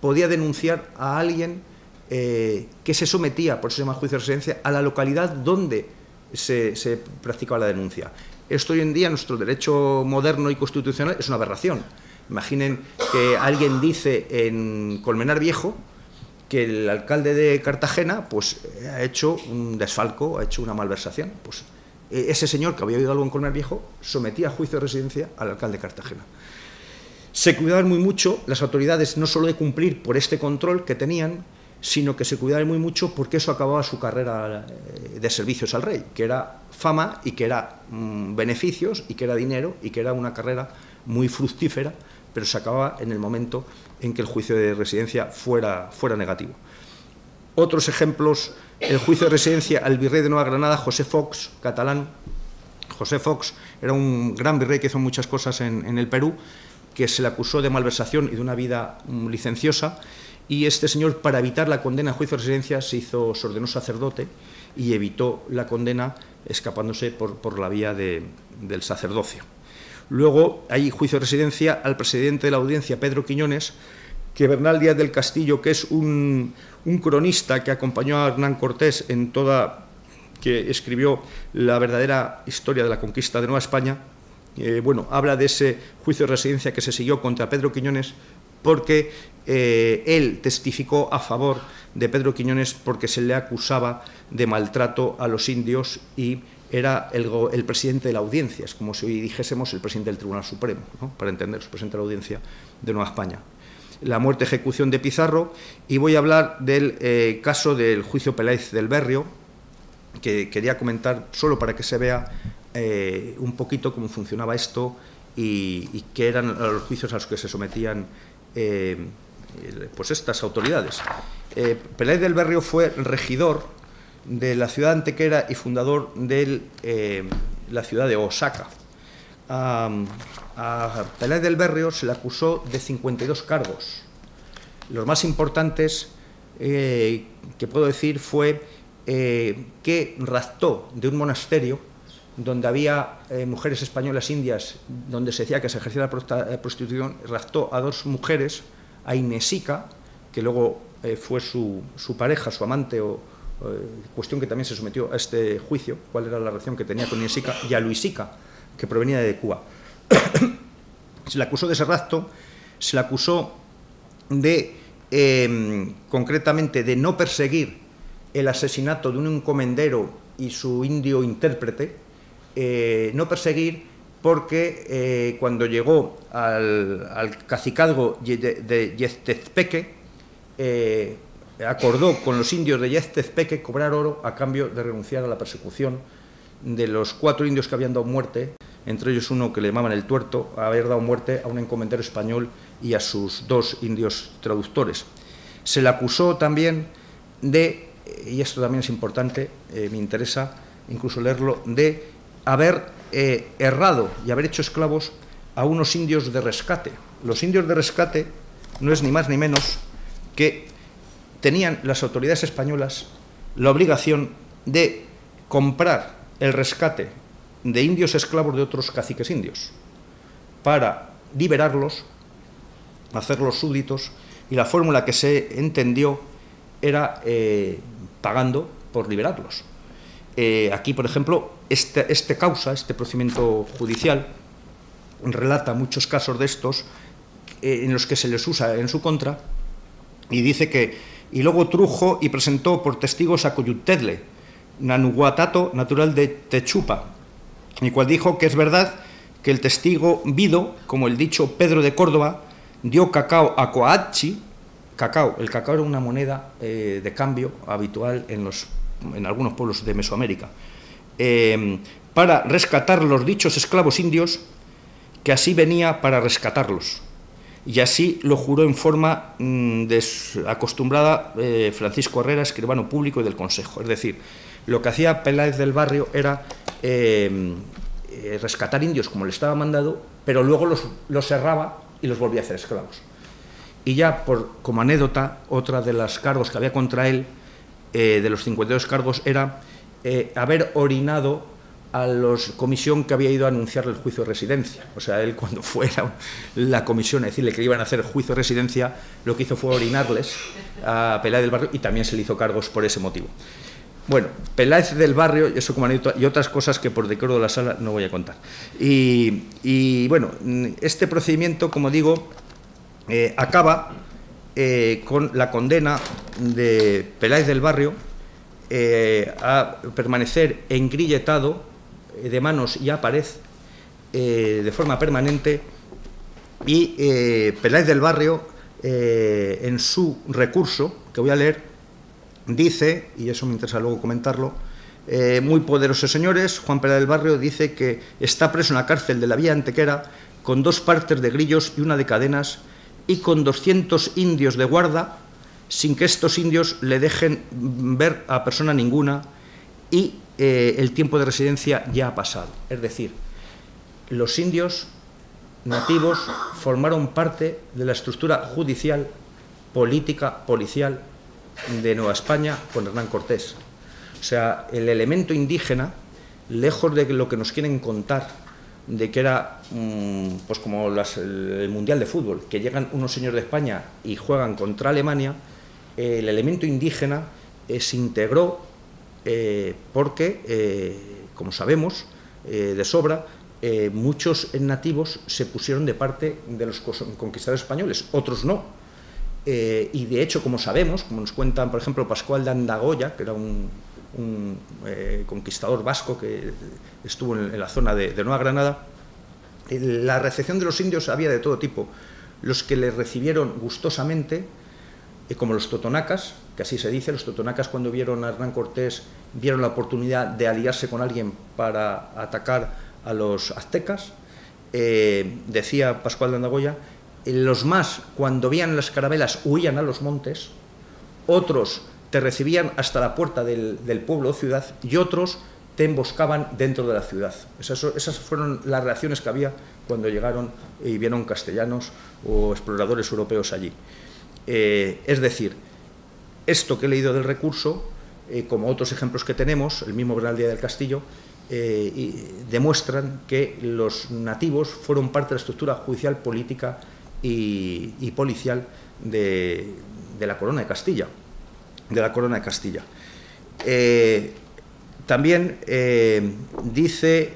podía denunciar a alguien que se sometía, por eso se llama juicio de residencia, a la localidad donde se practicaba la denuncia. Esto hoy en día, nuestro derecho moderno y constitucional, es una aberración. Imaginen que alguien dice en Colmenar Viejo que el alcalde de Cartagena pues, ha hecho un desfalco, ha hecho una malversación. Pues ese señor que había oído algo en Colmenar Viejo sometía a juicio de residencia al alcalde de Cartagena. Se cuidaban muy mucho las autoridades no solo de cumplir por este control que tenían, sino que se cuidaban muy mucho porque eso acababa su carrera de servicios al rey, que era fama y que era beneficios y que era dinero y que era una carrera muy fructífera, pero se acababa en el momento en que el juicio de residencia fuera negativo. Otros ejemplos, el juicio de residencia al virrey de Nueva Granada, José Fox, catalán. José Fox era un gran virrey que hizo muchas cosas en el Perú, que se le acusó de malversación y de una vida licenciosa, y este señor, para evitar la condena a juicio de residencia, se ordenó sacerdote y evitó la condena escapándose por la vía del sacerdocio. Luego hay juicio de residencia al presidente de la Audiencia, Pedro Quiñones, que Bernal Díaz del Castillo, que es un cronista que acompañó a Hernán Cortés que escribió la verdadera historia de la conquista de Nueva España, habla de ese juicio de residencia que se siguió contra Pedro Quiñones porque él testificó a favor de Pedro Quiñones porque se le acusaba de maltrato a los indios y era el presidente de la Audiencia, es como si hoy dijésemos el presidente del Tribunal Supremo, ¿no? Para entender, el presidente de la Audiencia de Nueva España. La muerte-ejecución de Pizarro, y voy a hablar del caso del juicio Peláez del Berrio, que quería comentar solo para que se vea un poquito cómo funcionaba esto y qué eran los juicios a los que se sometían pues estas autoridades. Peláez del Berrio fue regidor de la ciudad de Antequera y fundador de la ciudad de Osaka. A Peláez del Berrio se le acusó de 52 cargos. Los más importantes que puedo decir fue que raptó de un monasterio donde había mujeres españolas indias, donde se decía que se ejercía la prostitución, raptó a 2 mujeres, a Inesica, que luego fue su pareja, su amante, cuestión que también se sometió a este juicio, cuál era la relación que tenía con Inesica, y a Luisica, que provenía de Cuba. Se le acusó de ese rapto, se le acusó de, concretamente, de no perseguir el asesinato de un encomendero y su indio intérprete, no perseguir porque cuando llegó al cacicazgo de Yeztezpeque, acordó con los indios de Yeztezpeque cobrar oro a cambio de renunciar a la persecución de los 4 indios que habían dado muerte, entre ellos uno que le llamaban el Tuerto, haber dado muerte a un encomendero español y a sus 2 indios traductores. Se le acusó también de, y esto también es importante, me interesa incluso leerlo, de haber errado y haber hecho esclavos a unos indios de rescate. Los indios de rescate no es ni más ni menos que tenían las autoridades españolas la obligación de comprar el rescate de indios esclavos de otros caciques indios para liberarlos, hacerlos súbditos, y la fórmula que se entendió era pagando por liberarlos. Aquí, por ejemplo, este procedimiento judicial relata muchos casos de estos en los que se les usa en su contra, y dice que y luego trujo y presentó por testigos a Coyutetle, Nanuguatato, natural de Techupa, el cual dijo que es verdad que el testigo Vido, como el dicho Pedro de Córdoba, dio cacao a Coachi. El cacao era una moneda de cambio habitual en algunos pueblos de Mesoamérica, para rescatar los dichos esclavos indios, que así venía para rescatarlos. Y así lo juró en forma acostumbrada Francisco Herrera, escribano público y del Consejo. Es decir, lo que hacía Peláez del Barrio era rescatar indios como le estaba mandado, pero luego los cerraba y los volvía a hacer esclavos. Y ya, como anécdota, otra de los cargos que había contra él, de los 52 cargos, era haber orinado a la comisión que había ido a anunciarle el juicio de residencia. O sea, él, cuando fuera la comisión a decirle que iban a hacer el juicio de residencia, lo que hizo fue orinarles a Peláez del Barrio, y también se le hizo cargos por ese motivo. Bueno, Peláez del Barrio, eso como anécdota, y otras cosas que por decoro de la sala no voy a contar. Y bueno, este procedimiento, como digo, acaba con la condena de Peláez del Barrio a permanecer engrilletado de manos y a pared de forma permanente, y Peláez del Barrio, en su recurso, que voy a leer, dice, y eso me interesa luego comentarlo: muy poderosos señores, Juan Peláez del Barrio dice que está preso en la cárcel de la Villa Antequera con 2 partes de grillos y 1 de cadenas, y con 200 indios de guarda, sin que estos indios le dejen ver a persona ninguna, y el tiempo de residencia ya ha pasado. Es decir, los indios nativos formaron parte de la estructura judicial, política, policial de Nueva España con Hernán Cortés. O sea, el elemento indígena, lejos de lo que nos quieren contar, de que era pues como el Mundial de Fútbol, que llegan unos señores de España y juegan contra Alemania, el elemento indígena se integró porque, como sabemos de sobra, muchos nativos se pusieron de parte de los conquistadores españoles, otros no. Y de hecho, como sabemos, como nos cuentan, por ejemplo, Pascual de Andagoya, que era un conquistador vasco que estuvo en la zona de Nueva Granada, la recepción de los indios había de todo tipo. Los que les recibieron gustosamente, como los totonacas, que así se dice. Los totonacas, cuando vieron a Hernán Cortés, vieron la oportunidad de aliarse con alguien para atacar a los aztecas. Decía Pascual de Andagoya: los más, cuando veían las carabelas, huían a los montes; otros te recibían hasta la puerta del pueblo o ciudad, y otros te emboscaban dentro de la ciudad. Esas fueron las reacciones que había cuando llegaron y vieron castellanos o exploradores europeos allí. Es decir, esto que he leído del recurso, como otros ejemplos que tenemos, el mismo Bernal Díaz del Castillo, demuestran que los nativos fueron parte de la estructura judicial, política y policial de la Corona de Castilla. También dice,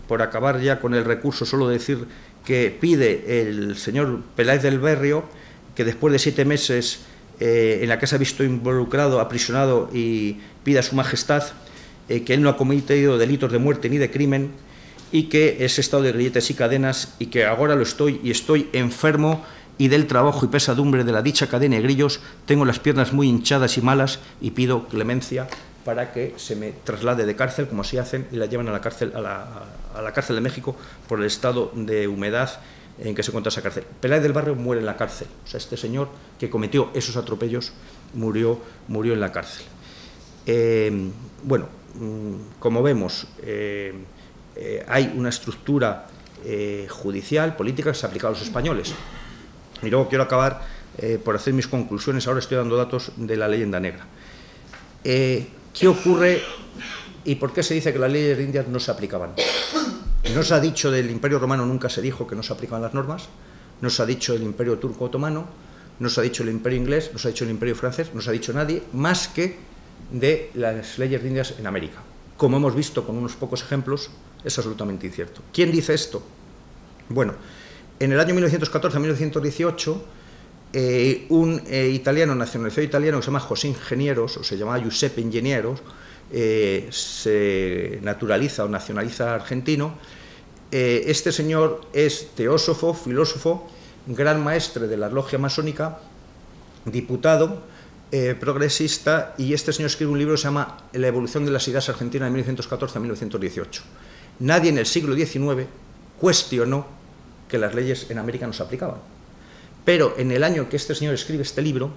por acabar ya con el recurso, solo decir que pide el señor Peláez del Barrio que después de 7 meses en la que se ha visto involucrado, aprisionado, y pide a su majestad que él no ha cometido delitos de muerte ni de crimen, y que es estado de grilletes y cadenas, y que ahora lo estoy, y estoy enfermo, y del trabajo y pesadumbre de la dicha cadena de grillos tengo las piernas muy hinchadas y malas, y pido clemencia para que se me traslade de cárcel, como así hacen, y la llevan a la cárcel, a la cárcel de México, por el estado de humedad en que se encuentra esa cárcel. Peláez del Barrio muere en la cárcel. O sea, este señor que cometió esos atropellos murió en la cárcel. Bueno, como vemos, hay una estructura judicial, política, que se ha aplicado a los españoles. Y luego quiero acabar por hacer mis conclusiones. Ahora estoy dando datos de la leyenda negra. ¿Qué ocurre y por qué se dice que las leyes de Indias no se aplicaban? No se ha dicho del Imperio Romano, nunca se dijo que no se aplicaban las normas. No se ha dicho del Imperio Turco Otomano, no se ha dicho el Imperio Inglés, no se ha dicho el Imperio Francés, no se ha dicho nadie más que de las leyes de Indias en América. Como hemos visto con unos pocos ejemplos, es absolutamente incierto. ¿Quién dice esto? Bueno, en el año 1914-1918, un italiano, nacionalizado italiano, que se llama José Ingenieros, o se llamaba Giuseppe Ingenieros, se naturaliza o nacionaliza argentino. Este señor es teósofo, filósofo, gran maestre de la logia masónica, diputado, progresista, y este señor escribe un libro que se llama La evolución de las ideas argentinas de 1914 a 1918. Nadie en el siglo XIX cuestionó que las leyes en América no se aplicaban. Pero en el año que este señor escribe este libro,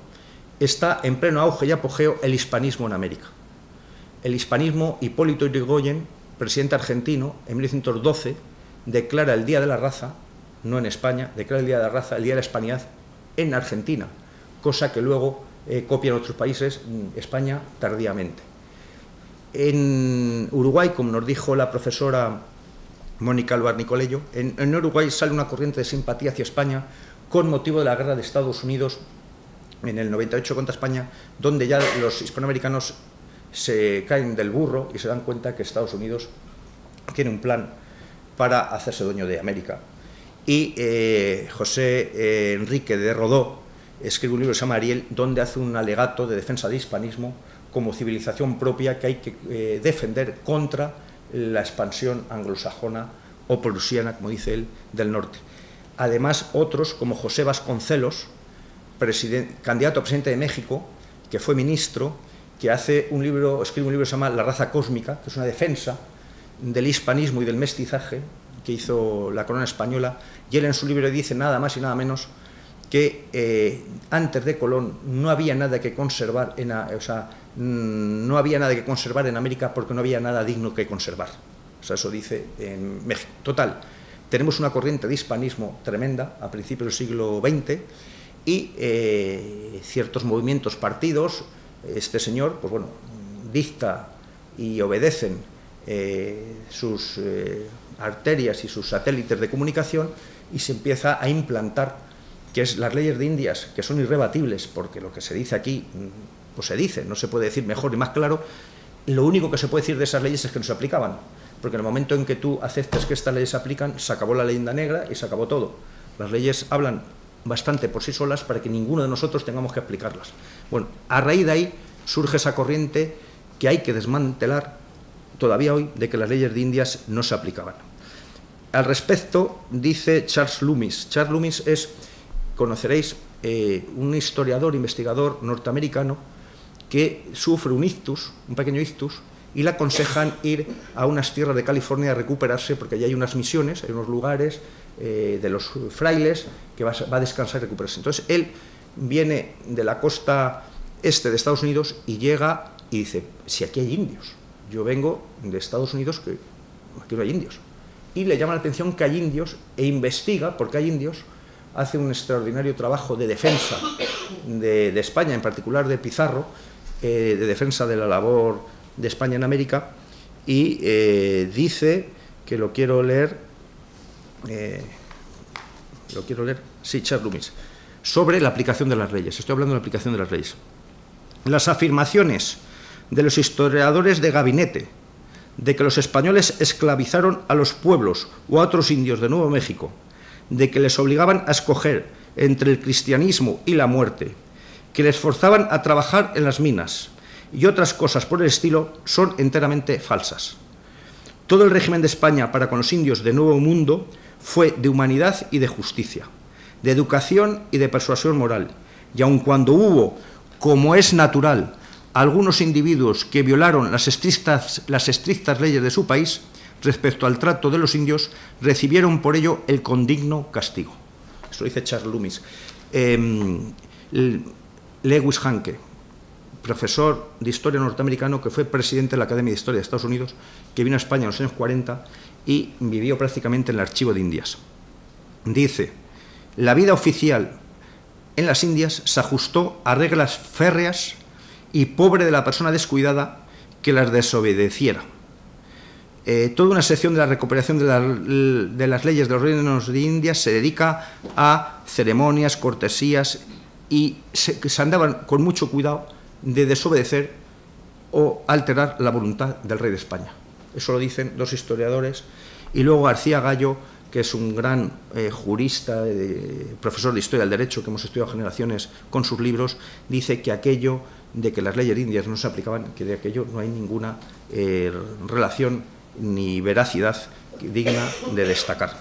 está en pleno auge y apogeo el hispanismo en América. El hispanismo, Hipólito Yrigoyen, presidente argentino, en 1912, declara el Día de la Raza, no en España, declara el Día de la Raza, el Día de la Hispanidad, en Argentina, cosa que luego copian otros países, España tardíamente. En Uruguay, como nos dijo la profesora Mónica Alvar Nicolello, en Uruguay sale una corriente de simpatía hacia España con motivo de la guerra de Estados Unidos en el 98 contra España, donde ya los hispanoamericanos se caen del burro y se dan cuenta que Estados Unidos tiene un plan para hacerse dueño de América. Y José Enrique de Rodó escribe un libro que se llama Ariel, donde hace un alegato de defensa del hispanismo como civilización propia que hay que defender contra la expansión anglosajona o prusiana, como dice él, del norte. Además, otros, como José Vasconcelos, candidato a presidente de México, que fue ministro, que escribe un libro que se llama La raza cósmica, que es una defensa del hispanismo y del mestizaje que hizo la corona española, y él en su libro dice nada más y nada menos que antes de Colón no había nada que conservar no había nada que conservar en América porque no había nada digno que conservar. O sea, eso dice en México. Total, tenemos una corriente de hispanismo tremenda a principios del siglo XX y ciertos movimientos, partidos. Este señor, pues bueno, dicta y obedecen sus arterias y sus satélites de comunicación y se empieza a implantar, que es las leyes de Indias, que son irrebatibles, porque lo que se dice aquí, pues se dice, no se puede decir mejor y más claro. Lo único que se puede decir de esas leyes es que no se aplicaban, porque en el momento en que tú aceptas que estas leyes se aplican, se acabó la leyenda negra y se acabó todo. Las leyes hablan bastante por sí solas para que ninguno de nosotros tengamos que aplicarlas. Bueno, a raíz de ahí surge esa corriente que hay que desmantelar todavía hoy, de que las leyes de Indias no se aplicaban. Al respecto dice Charles Loomis. Charles Loomis es, conoceréis, un historiador, investigador norteamericano que sufre un ictus, un pequeño ictus, y le aconsejan ir a unas tierras de California a recuperarse, porque allí hay unas misiones, hay unos lugares de los frailes que va a descansar y recuperarse. Entonces él viene de la costa este de Estados Unidos y llega y dice, si aquí hay indios, yo vengo de Estados Unidos, que aquí no hay indios. Y le llama la atención que hay indios e investiga por qué hay indios, hace un extraordinario trabajo de defensa de España, en particular de Pizarro, de defensa de la labor de España en América, y dice, que lo quiero leer, sí, Charles Loomis, sobre la aplicación de las leyes. Estoy hablando de la aplicación de las leyes. Las afirmaciones de los historiadores de gabinete de que los españoles esclavizaron a los pueblos o a otros indios de Nuevo México, de que les obligaban a escoger entre el cristianismo y la muerte, que les forzaban a trabajar en las minas y otras cosas por el estilo, son enteramente falsas. Todo el régimen de España para con los indios de Nuevo Mundo fue de humanidad y de justicia, de educación y de persuasión moral, y aun cuando hubo, como es natural, algunos individuos que violaron las estrictas leyes de su país respecto al trato de los indios, recibieron por ello el condigno castigo. Eso dice Charles Loomis. Lewis Hanke, profesor de historia norteamericano que fue presidente de la Academia de Historia de Estados Unidos, que vino a España en los años 40 y vivió prácticamente en el archivo de Indias. Dice: la vida oficial en las Indias se ajustó a reglas férreas y pobre de la persona descuidada que las desobedeciera. Toda una sección de la recuperación de las leyes de los reinos de Indias se dedica a ceremonias, cortesías, y se andaban con mucho cuidado de desobedecer o alterar la voluntad del rey de España. Eso lo dicen dos historiadores. Y luego García Gallo, que es un gran jurista, profesor de Historia del Derecho, que hemos estudiado generaciones con sus libros, dice que aquello de que las leyes indias no se aplicaban, que de aquello no hay ninguna relación ni veracidad digna de destacar.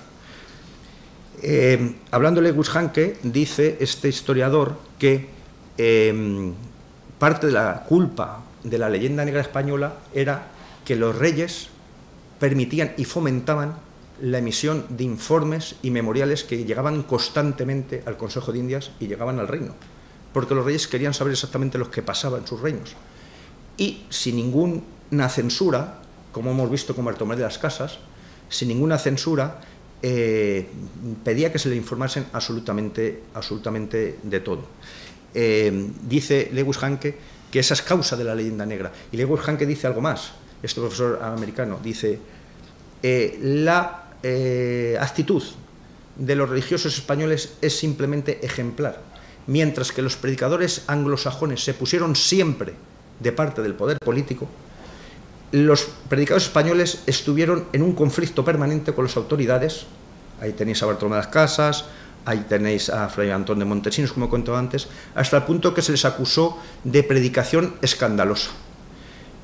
Hablando de Lewis Hanke, dice este historiador que parte de la culpa de la leyenda negra española era que los reyes permitían y fomentaban la emisión de informes y memoriales que llegaban constantemente al Consejo de Indias y llegaban al reino, porque los reyes querían saber exactamente lo que pasaba en sus reinos. Y sin ninguna censura, como hemos visto con Bartolomé de las Casas, sin ninguna censura, pedía que se le informasen absolutamente de todo. Dice Lewis Hanke que esa es causa de la leyenda negra. Y Lewis Hanke dice algo más, este profesor americano, dice: la actitud de los religiosos españoles es simplemente ejemplar, mientras que los predicadores anglosajones se pusieron siempre de parte del poder político, los predicadores españoles estuvieron en un conflicto permanente con las autoridades. Ahí tenéis a Bartolomé de las Casas, ahí tenéis a Fray Antón de Montesinos, como he contado antes, hasta el punto que se les acusó de predicación escandalosa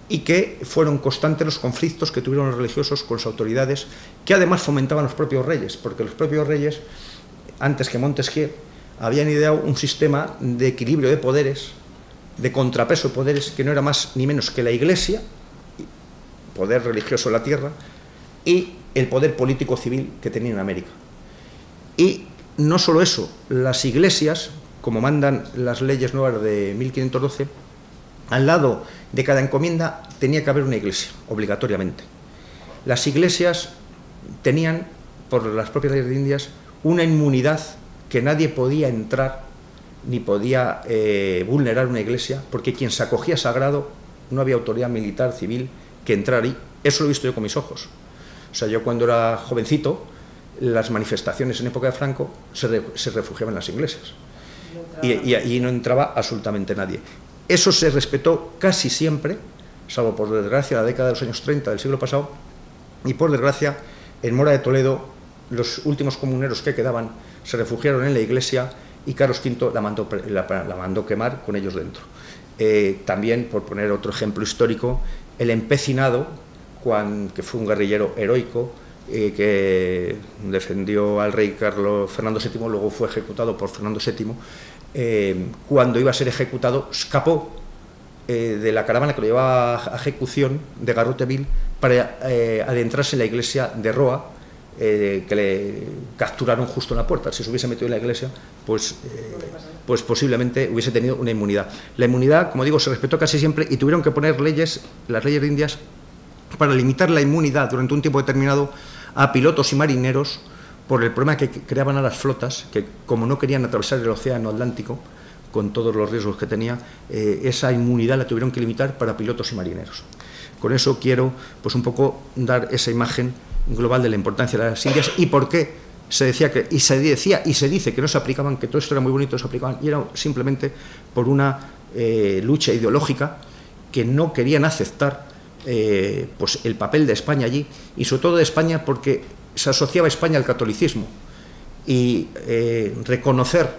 y que fueron constantes los conflictos que tuvieron los religiosos con las autoridades, que además fomentaban los propios reyes, porque los propios reyes, antes que Montesquieu, habían ideado un sistema de equilibrio de poderes, de contrapeso de poderes, que no era más ni menos que la Iglesia, poder religioso en la tierra, y el poder político civil que tenía en América. Y no solo eso, las iglesias, como mandan las leyes nuevas de 1512, al lado de cada encomienda tenía que haber una iglesia, obligatoriamente. Las iglesias tenían, por las propias leyes de Indias, una inmunidad que nadie podía entrar ni podía vulnerar una iglesia, porque quien se acogía sagrado, no había autoridad militar, civil, que entrar ahí. Eso lo he visto yo con mis ojos. O sea, yo cuando era jovencito, las manifestaciones en época de Franco se refugiaban en las iglesias. Y no entraba absolutamente nadie. Eso se respetó casi siempre, salvo por desgracia la década de los años 30 del siglo pasado, y por desgracia en Mora de Toledo los últimos comuneros que quedaban se refugiaron en la iglesia y Carlos V la mandó quemar con ellos dentro. También, por poner otro ejemplo histórico, el empecinado, que fue un guerrillero heroico, que defendió al rey Fernando VII, luego fue ejecutado por Fernando VII, cuando iba a ser ejecutado, escapó de la caravana que lo llevaba a ejecución de Garroteville para adentrarse en la iglesia de Roa, que le capturaron justo en la puerta. Si se hubiese metido en la iglesia, pues posiblemente hubiese tenido una inmunidad. La inmunidad, como digo, se respetó casi siempre y tuvieron que poner leyes, las leyes de Indias, para limitar la inmunidad durante un tiempo determinado a pilotos y marineros por el problema que creaban a las flotas, que como no querían atravesar el océano Atlántico con todos los riesgos que tenía, esa inmunidad la tuvieron que limitar para pilotos y marineros. Con eso quiero pues un poco dar esa imagen global de la importancia de las Indias y por qué se decía que, y se dice que no se aplicaban, que todo esto era muy bonito, se aplicaban, y era simplemente por una lucha ideológica, que no querían aceptar pues el papel de España allí, y sobre todo de España porque se asociaba España al catolicismo, y reconocer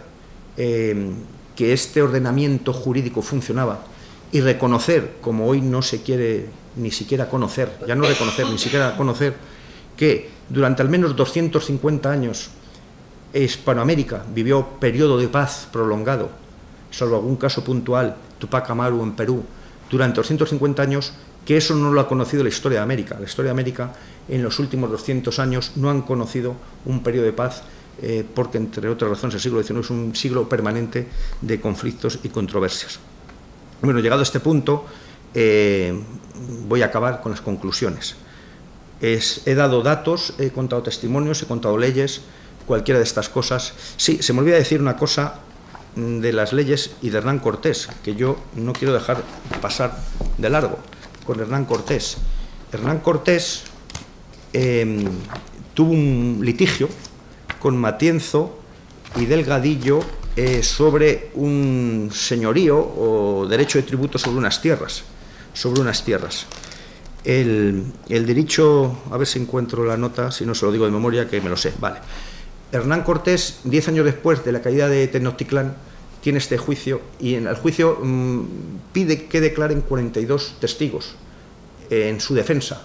que este ordenamiento jurídico funcionaba, y reconocer, como hoy no se quiere ni siquiera conocer, ya no reconocer, ni siquiera conocer, que durante al menos 250 años Hispanoamérica vivió periodo de paz prolongado, salvo algún caso puntual, Tupac Amaru en Perú, durante 250 años, que eso no lo ha conocido la historia de América. La historia de América en los últimos 200 años no han conocido un periodo de paz porque, entre otras razones, el siglo XIX es un siglo permanente de conflictos y controversias. Bueno, llegado a este punto, voy a acabar con las conclusiones. He dado datos, he contado testimonios, he contado leyes, cualquiera de estas cosas. Sí, se me olvida decir una cosa de las leyes y de Hernán Cortés, que yo no quiero dejar pasar de largo, con Hernán Cortés. Hernán Cortés tuvo un litigio con Matienzo y Delgadillo sobre un señorío o derecho de tributo sobre unas tierras. El derecho, a ver si encuentro la nota, si no se lo digo de memoria, que me lo sé, vale. Hernán Cortés, 10 años después de la caída de Tenochtitlán, tiene este juicio y en el juicio pide que declaren 42 testigos en su defensa.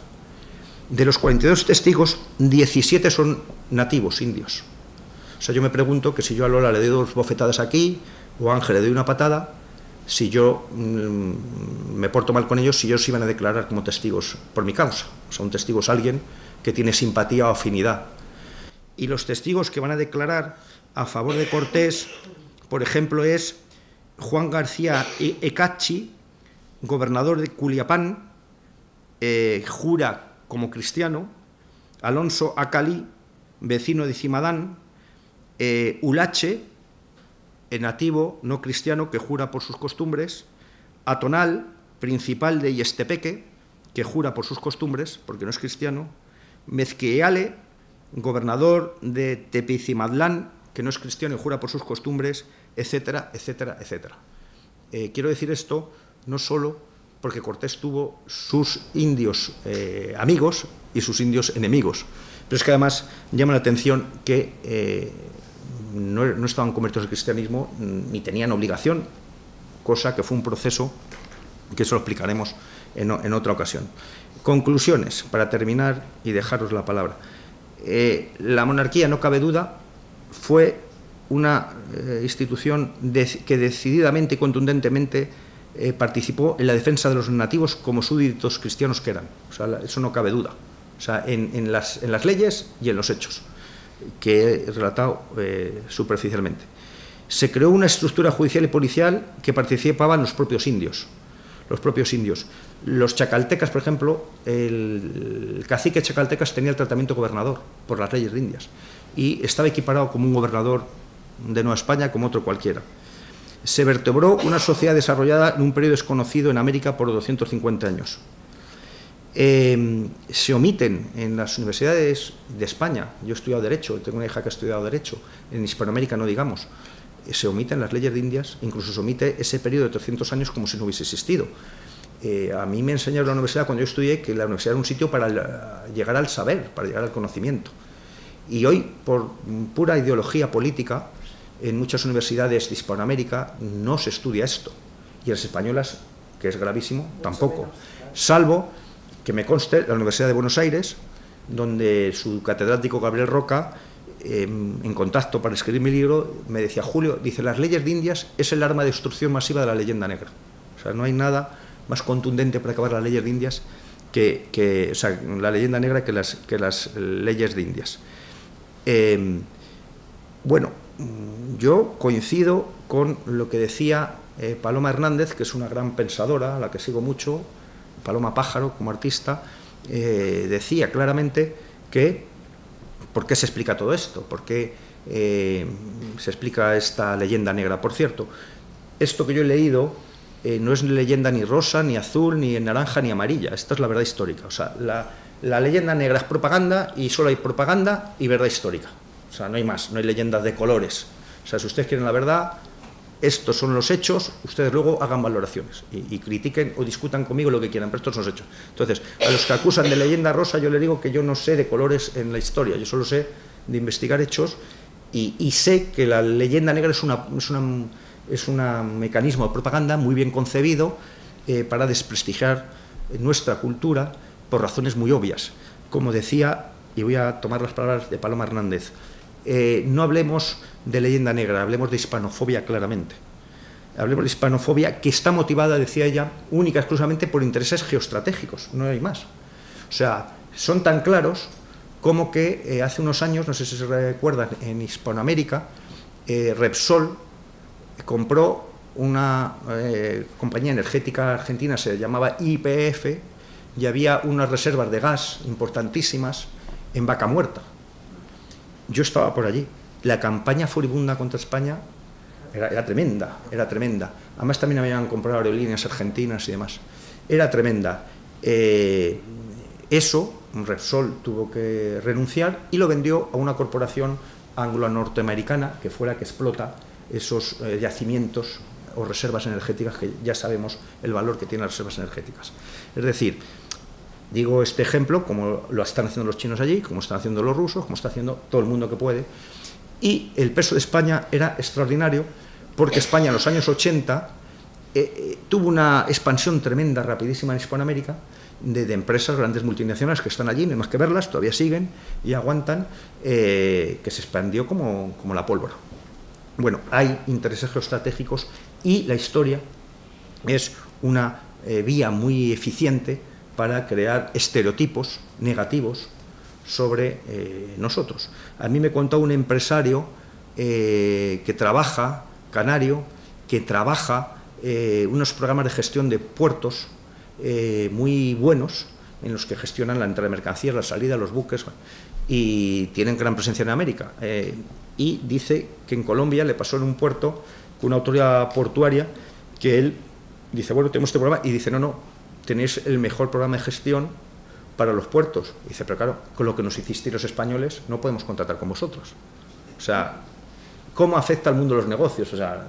De los 42 testigos, 17 son nativos, indios. O sea, yo me pregunto que si yo a Lola le doy 2 bofetadas aquí, o a Ángel le doy una patada, si yo me porto mal con ellos, si ellos iban a declarar como testigos por mi causa. O sea, un testigo es alguien que tiene simpatía o afinidad. Y los testigos que van a declarar a favor de Cortés, por ejemplo, es Juan García Ecachi, gobernador de Culiapán, jura como cristiano, Alonso Acalí, vecino de Cimadán, Ulache, nativo no cristiano que jura por sus costumbres, Atonal, principal de Yestepeque, que jura por sus costumbres, porque no es cristiano, Mezqueale, gobernador de Tepecimatlán, que no es cristiano y jura por sus costumbres, etcétera, etcétera, etcétera. Quiero decir esto no solo porque Cortés tuvo sus indios amigos y sus indios enemigos, pero es que además llama la atención que no estaban convertidos al cristianismo ni tenían obligación, cosa que fue un proceso que eso lo explicaremos en otra ocasión. Conclusiones, para terminar y dejaros la palabra. La monarquía, no cabe duda, fue una institución que decididamente y contundentemente participó en la defensa de los nativos como súbditos cristianos que eran. O sea, eso no cabe duda. O sea, en las leyes y en los hechos, que he relatado superficialmente. Se creó una estructura judicial y policial que participaban los propios indios. Los chacaltecas, por ejemplo, el cacique chacaltecas tenía el tratamiento gobernador por las leyes de Indias y estaba equiparado como un gobernador de Nueva España como otro cualquiera. Se vertebró una sociedad desarrollada en un periodo desconocido en América por 250 años. Se omiten en las universidades de España, yo he estudiado Derecho, tengo una hija que ha estudiado Derecho, en Hispanoamérica no digamos, se omiten las leyes de Indias, incluso se omite ese periodo de 300 años como si no hubiese existido. A mí me enseñaron en la universidad, cuando yo estudié, que la universidad era un sitio para llegar al saber, para llegar al conocimiento. Y hoy, por pura ideología política, en muchas universidades de Hispanoamérica no se estudia esto. Y en las españolas, que es gravísimo, tampoco. Salvo que me conste, la Universidad de Buenos Aires, donde su catedrático Gabriel Roca, en contacto para escribir mi libro, me decía: Julio, dice, las leyes de Indias es el arma de destrucción masiva de la leyenda negra. O sea, no hay nada más contundente para acabar las leyes de Indias o sea, la leyenda negra que las leyes de Indias. Bueno, yo coincido con lo que decía Paloma Hernández, que es una gran pensadora, a la que sigo mucho, Paloma Pájaro, como artista, decía claramente que ¿por qué se explica todo esto? ¿Por qué se explica esta leyenda negra? Por cierto, esto que yo he leído no es leyenda ni rosa, ni azul, ni naranja, ni amarilla. Esta es la verdad histórica. O sea, la leyenda negra es propaganda y solo hay propaganda y verdad histórica. O sea, no hay más, no hay leyendas de colores. O sea, si ustedes quieren la verdad, estos son los hechos, ustedes luego hagan valoraciones y critiquen o discutan conmigo lo que quieran, pero estos son los hechos. Entonces, a los que acusan de leyenda rosa, yo les digo que yo no sé de colores en la historia, yo solo sé de investigar hechos y sé que la leyenda negra es un mecanismo de propaganda muy bien concebido para desprestigiar nuestra cultura por razones muy obvias. Como decía, y voy a tomar las palabras de Paloma Hernández, no hablemos de leyenda negra, hablemos de hispanofobia claramente. Hablemos de hispanofobia que está motivada, decía ella, única y exclusivamente por intereses geoestratégicos, no hay más. O sea, son tan claros como que hace unos años, no sé si se recuerdan, en Hispanoamérica, Repsol compró una compañía energética argentina, se llamaba YPF, y había unas reservas de gas importantísimas en Vaca Muerta. Yo estaba por allí. La campaña furibunda contra España era tremenda, era tremenda. Además también habían comprado aerolíneas argentinas y demás. Era tremenda. Eso, Repsol tuvo que renunciar y lo vendió a una corporación anglo-norteamericana, que fue la que explota esos yacimientos o reservas energéticas, que ya sabemos el valor que tienen las reservas energéticas. Es decir, digo este ejemplo, como lo están haciendo los chinos allí, como están haciendo los rusos, como está haciendo todo el mundo que puede. Y el peso de España era extraordinario, porque España en los años 80 tuvo una expansión tremenda, rapidísima en Hispanoamérica, de empresas, grandes multinacionales que están allí, no hay más que verlas, todavía siguen y aguantan, que se expandió como la pólvora. Bueno, hay intereses geoestratégicos y la historia es una vía muy eficiente para crear estereotipos negativos sobre nosotros. A mí me contó un empresario que trabaja, canario, que trabaja unos programas de gestión de puertos muy buenos, en los que gestionan la entrada de mercancías, la salida, los buques, y tienen gran presencia en América. Y dice que en Colombia le pasó en un puerto con una autoridad portuaria que él dice, bueno, tenemos este programa, y dice, no, tenéis el mejor programa de gestión para los puertos. Y dice, pero claro, con lo que nos hicisteis los españoles no podemos contratar con vosotros. O sea, ¿cómo afecta al mundo los negocios? O sea,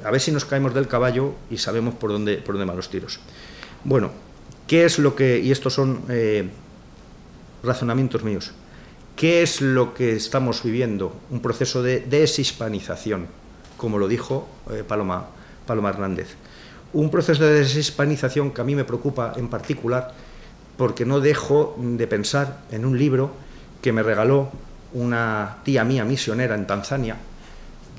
a ver si nos caemos del caballo y sabemos por dónde van los tiros. Bueno, ¿qué es lo que...? Y estos son razonamientos míos. ¿Qué es lo que estamos viviendo? Un proceso de deshispanización, como lo dijo Paloma Hernández. Un proceso de deshispanización que a mí me preocupa en particular, porque no dejo de pensar en un libro que me regaló una tía mía misionera en Tanzania,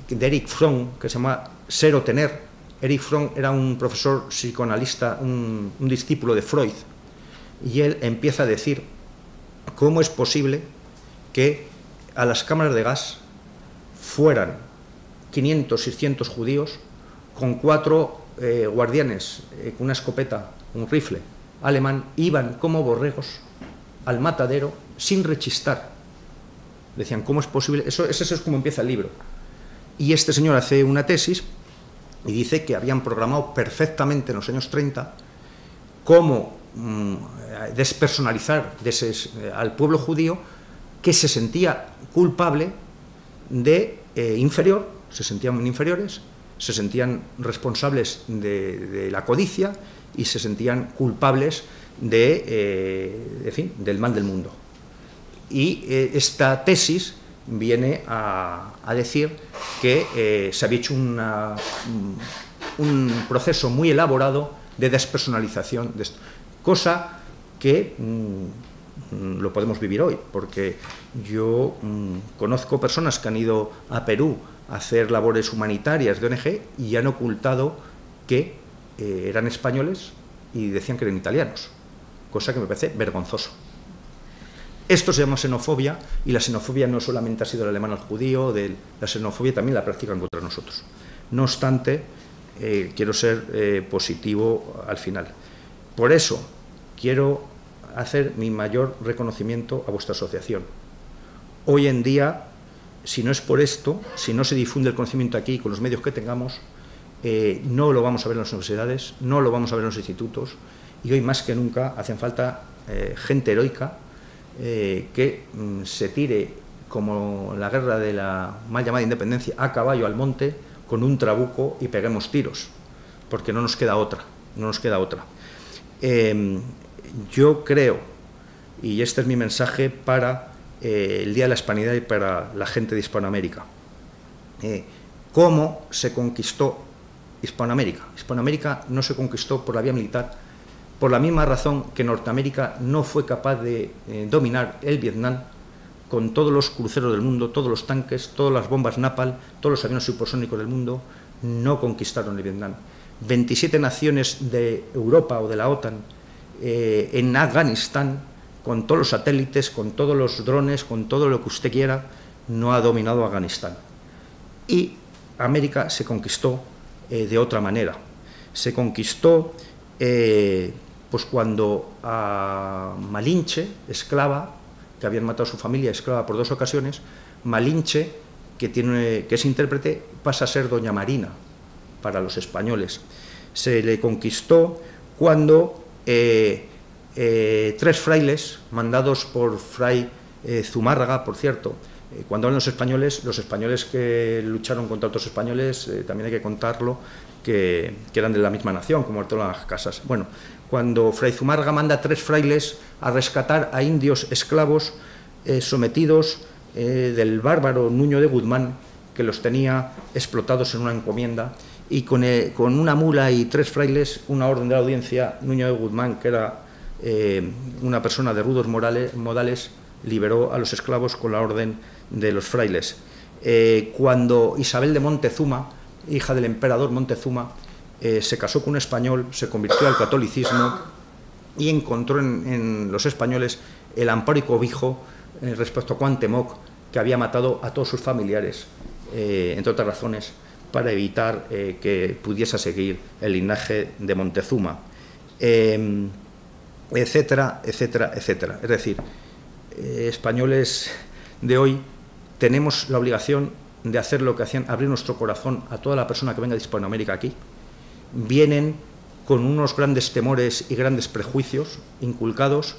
de Erich Fromm, que se llama Ser o Tener. Erich Fromm era un profesor psicoanalista, un discípulo de Freud, y él empieza a decir cómo es posible que a las cámaras de gas fueran 500, 600 judíos con 4 guardianes, con una escopeta, un rifle alemán, iban como borregos al matadero sin rechistar. Decían, ¿cómo es posible? Eso es como empieza el libro. Y este señor hace una tesis y dice que habían programado perfectamente en los años 30 cómo despersonalizar al pueblo judío, que se sentía culpable de inferior, se sentían muy inferiores, se sentían responsables de la codicia y se sentían culpables en fin, del mal del mundo. Y esta tesis viene a decir que se había hecho un proceso muy elaborado de despersonalización de esto, cosa que lo podemos vivir hoy, porque yo conozco personas que han ido a Perú a hacer labores humanitarias de ONG y han ocultado que eran españoles y decían que eran italianos, cosa que me parece vergonzoso. Esto se llama xenofobia, y la xenofobia no solamente ha sido el alemán al judío, la xenofobia también la practican contra nosotros. No obstante, quiero ser positivo al final. Por eso quiero hacer mi mayor reconocimiento a vuestra asociación. Hoy en día, si no es por esto, si no se difunde el conocimiento aquí con los medios que tengamos, no lo vamos a ver en las universidades, no lo vamos a ver en los institutos, y hoy más que nunca hacen falta gente heroica que se tire, como la guerra de la mal llamada independencia, a caballo al monte con un trabuco y peguemos tiros, porque no nos queda otra, no nos queda otra. Yo creo, y este es mi mensaje para el Día de la Hispanidad y para la gente de Hispanoamérica, cómo se conquistó Hispanoamérica. Hispanoamérica no se conquistó por la vía militar, por la misma razón que Norteamérica no fue capaz de dominar el Vietnam con todos los cruceros del mundo, todos los tanques, todas las bombas Napalm, todos los aviones supersónicos del mundo, no conquistaron el Vietnam. 27 naciones de Europa o de la OTAN en Afganistán, con todos los satélites, con todos los drones, con todo lo que usted quiera, no ha dominado Afganistán. Y América se conquistó de otra manera. Se conquistó pues cuando a Malinche, esclava, que habían matado a su familia, esclava por 2 ocasiones, Malinche, que es intérprete, pasa a ser Doña Marina para los españoles. Se le conquistó cuando 3 frailes, mandados por Fray Zumárraga, por cierto, cuando hablan los españoles que lucharon contra otros españoles, también hay que contarlo, que eran de la misma nación, como Arturo de las Casas. Bueno, cuando Fray Zumárraga manda a 3 frailes a rescatar a indios esclavos sometidos del bárbaro Nuño de Guzmán, que los tenía explotados en una encomienda, y con una mula y 3 frailes, una orden de la audiencia, Nuño de Guzmán, que era una persona de rudos modales, liberó a los esclavos con la orden de los frailes. Cuando Isabel de Montezuma, hija del emperador Montezuma, se casó con un español, se convirtió al catolicismo y encontró en los españoles el amparo y cobijo respecto a Cuauhtémoc, que había matado a todos sus familiares, entre otras razones, para evitar que pudiese seguir el linaje de Montezuma, etcétera, etcétera, etcétera. Es decir, españoles de hoy tenemos la obligación de hacer lo que hacían, abrir nuestro corazón a toda la persona que venga de Hispanoamérica aquí. Vienen con unos grandes temores y grandes prejuicios inculcados.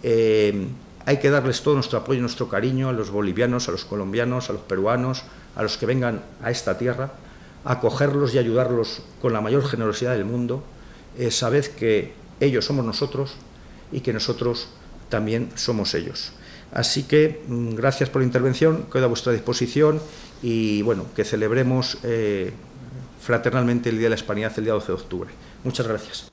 Hay que darles todo nuestro apoyo y nuestro cariño a los bolivianos, a los colombianos, a los peruanos, a los que vengan a esta tierra, acogerlos y ayudarlos con la mayor generosidad del mundo. Sabed que ellos somos nosotros y que nosotros también somos ellos. Así que gracias por la intervención, quedo a vuestra disposición y bueno, que celebremos fraternalmente el Día de la Hispanidad el día 12 de octubre. Muchas gracias.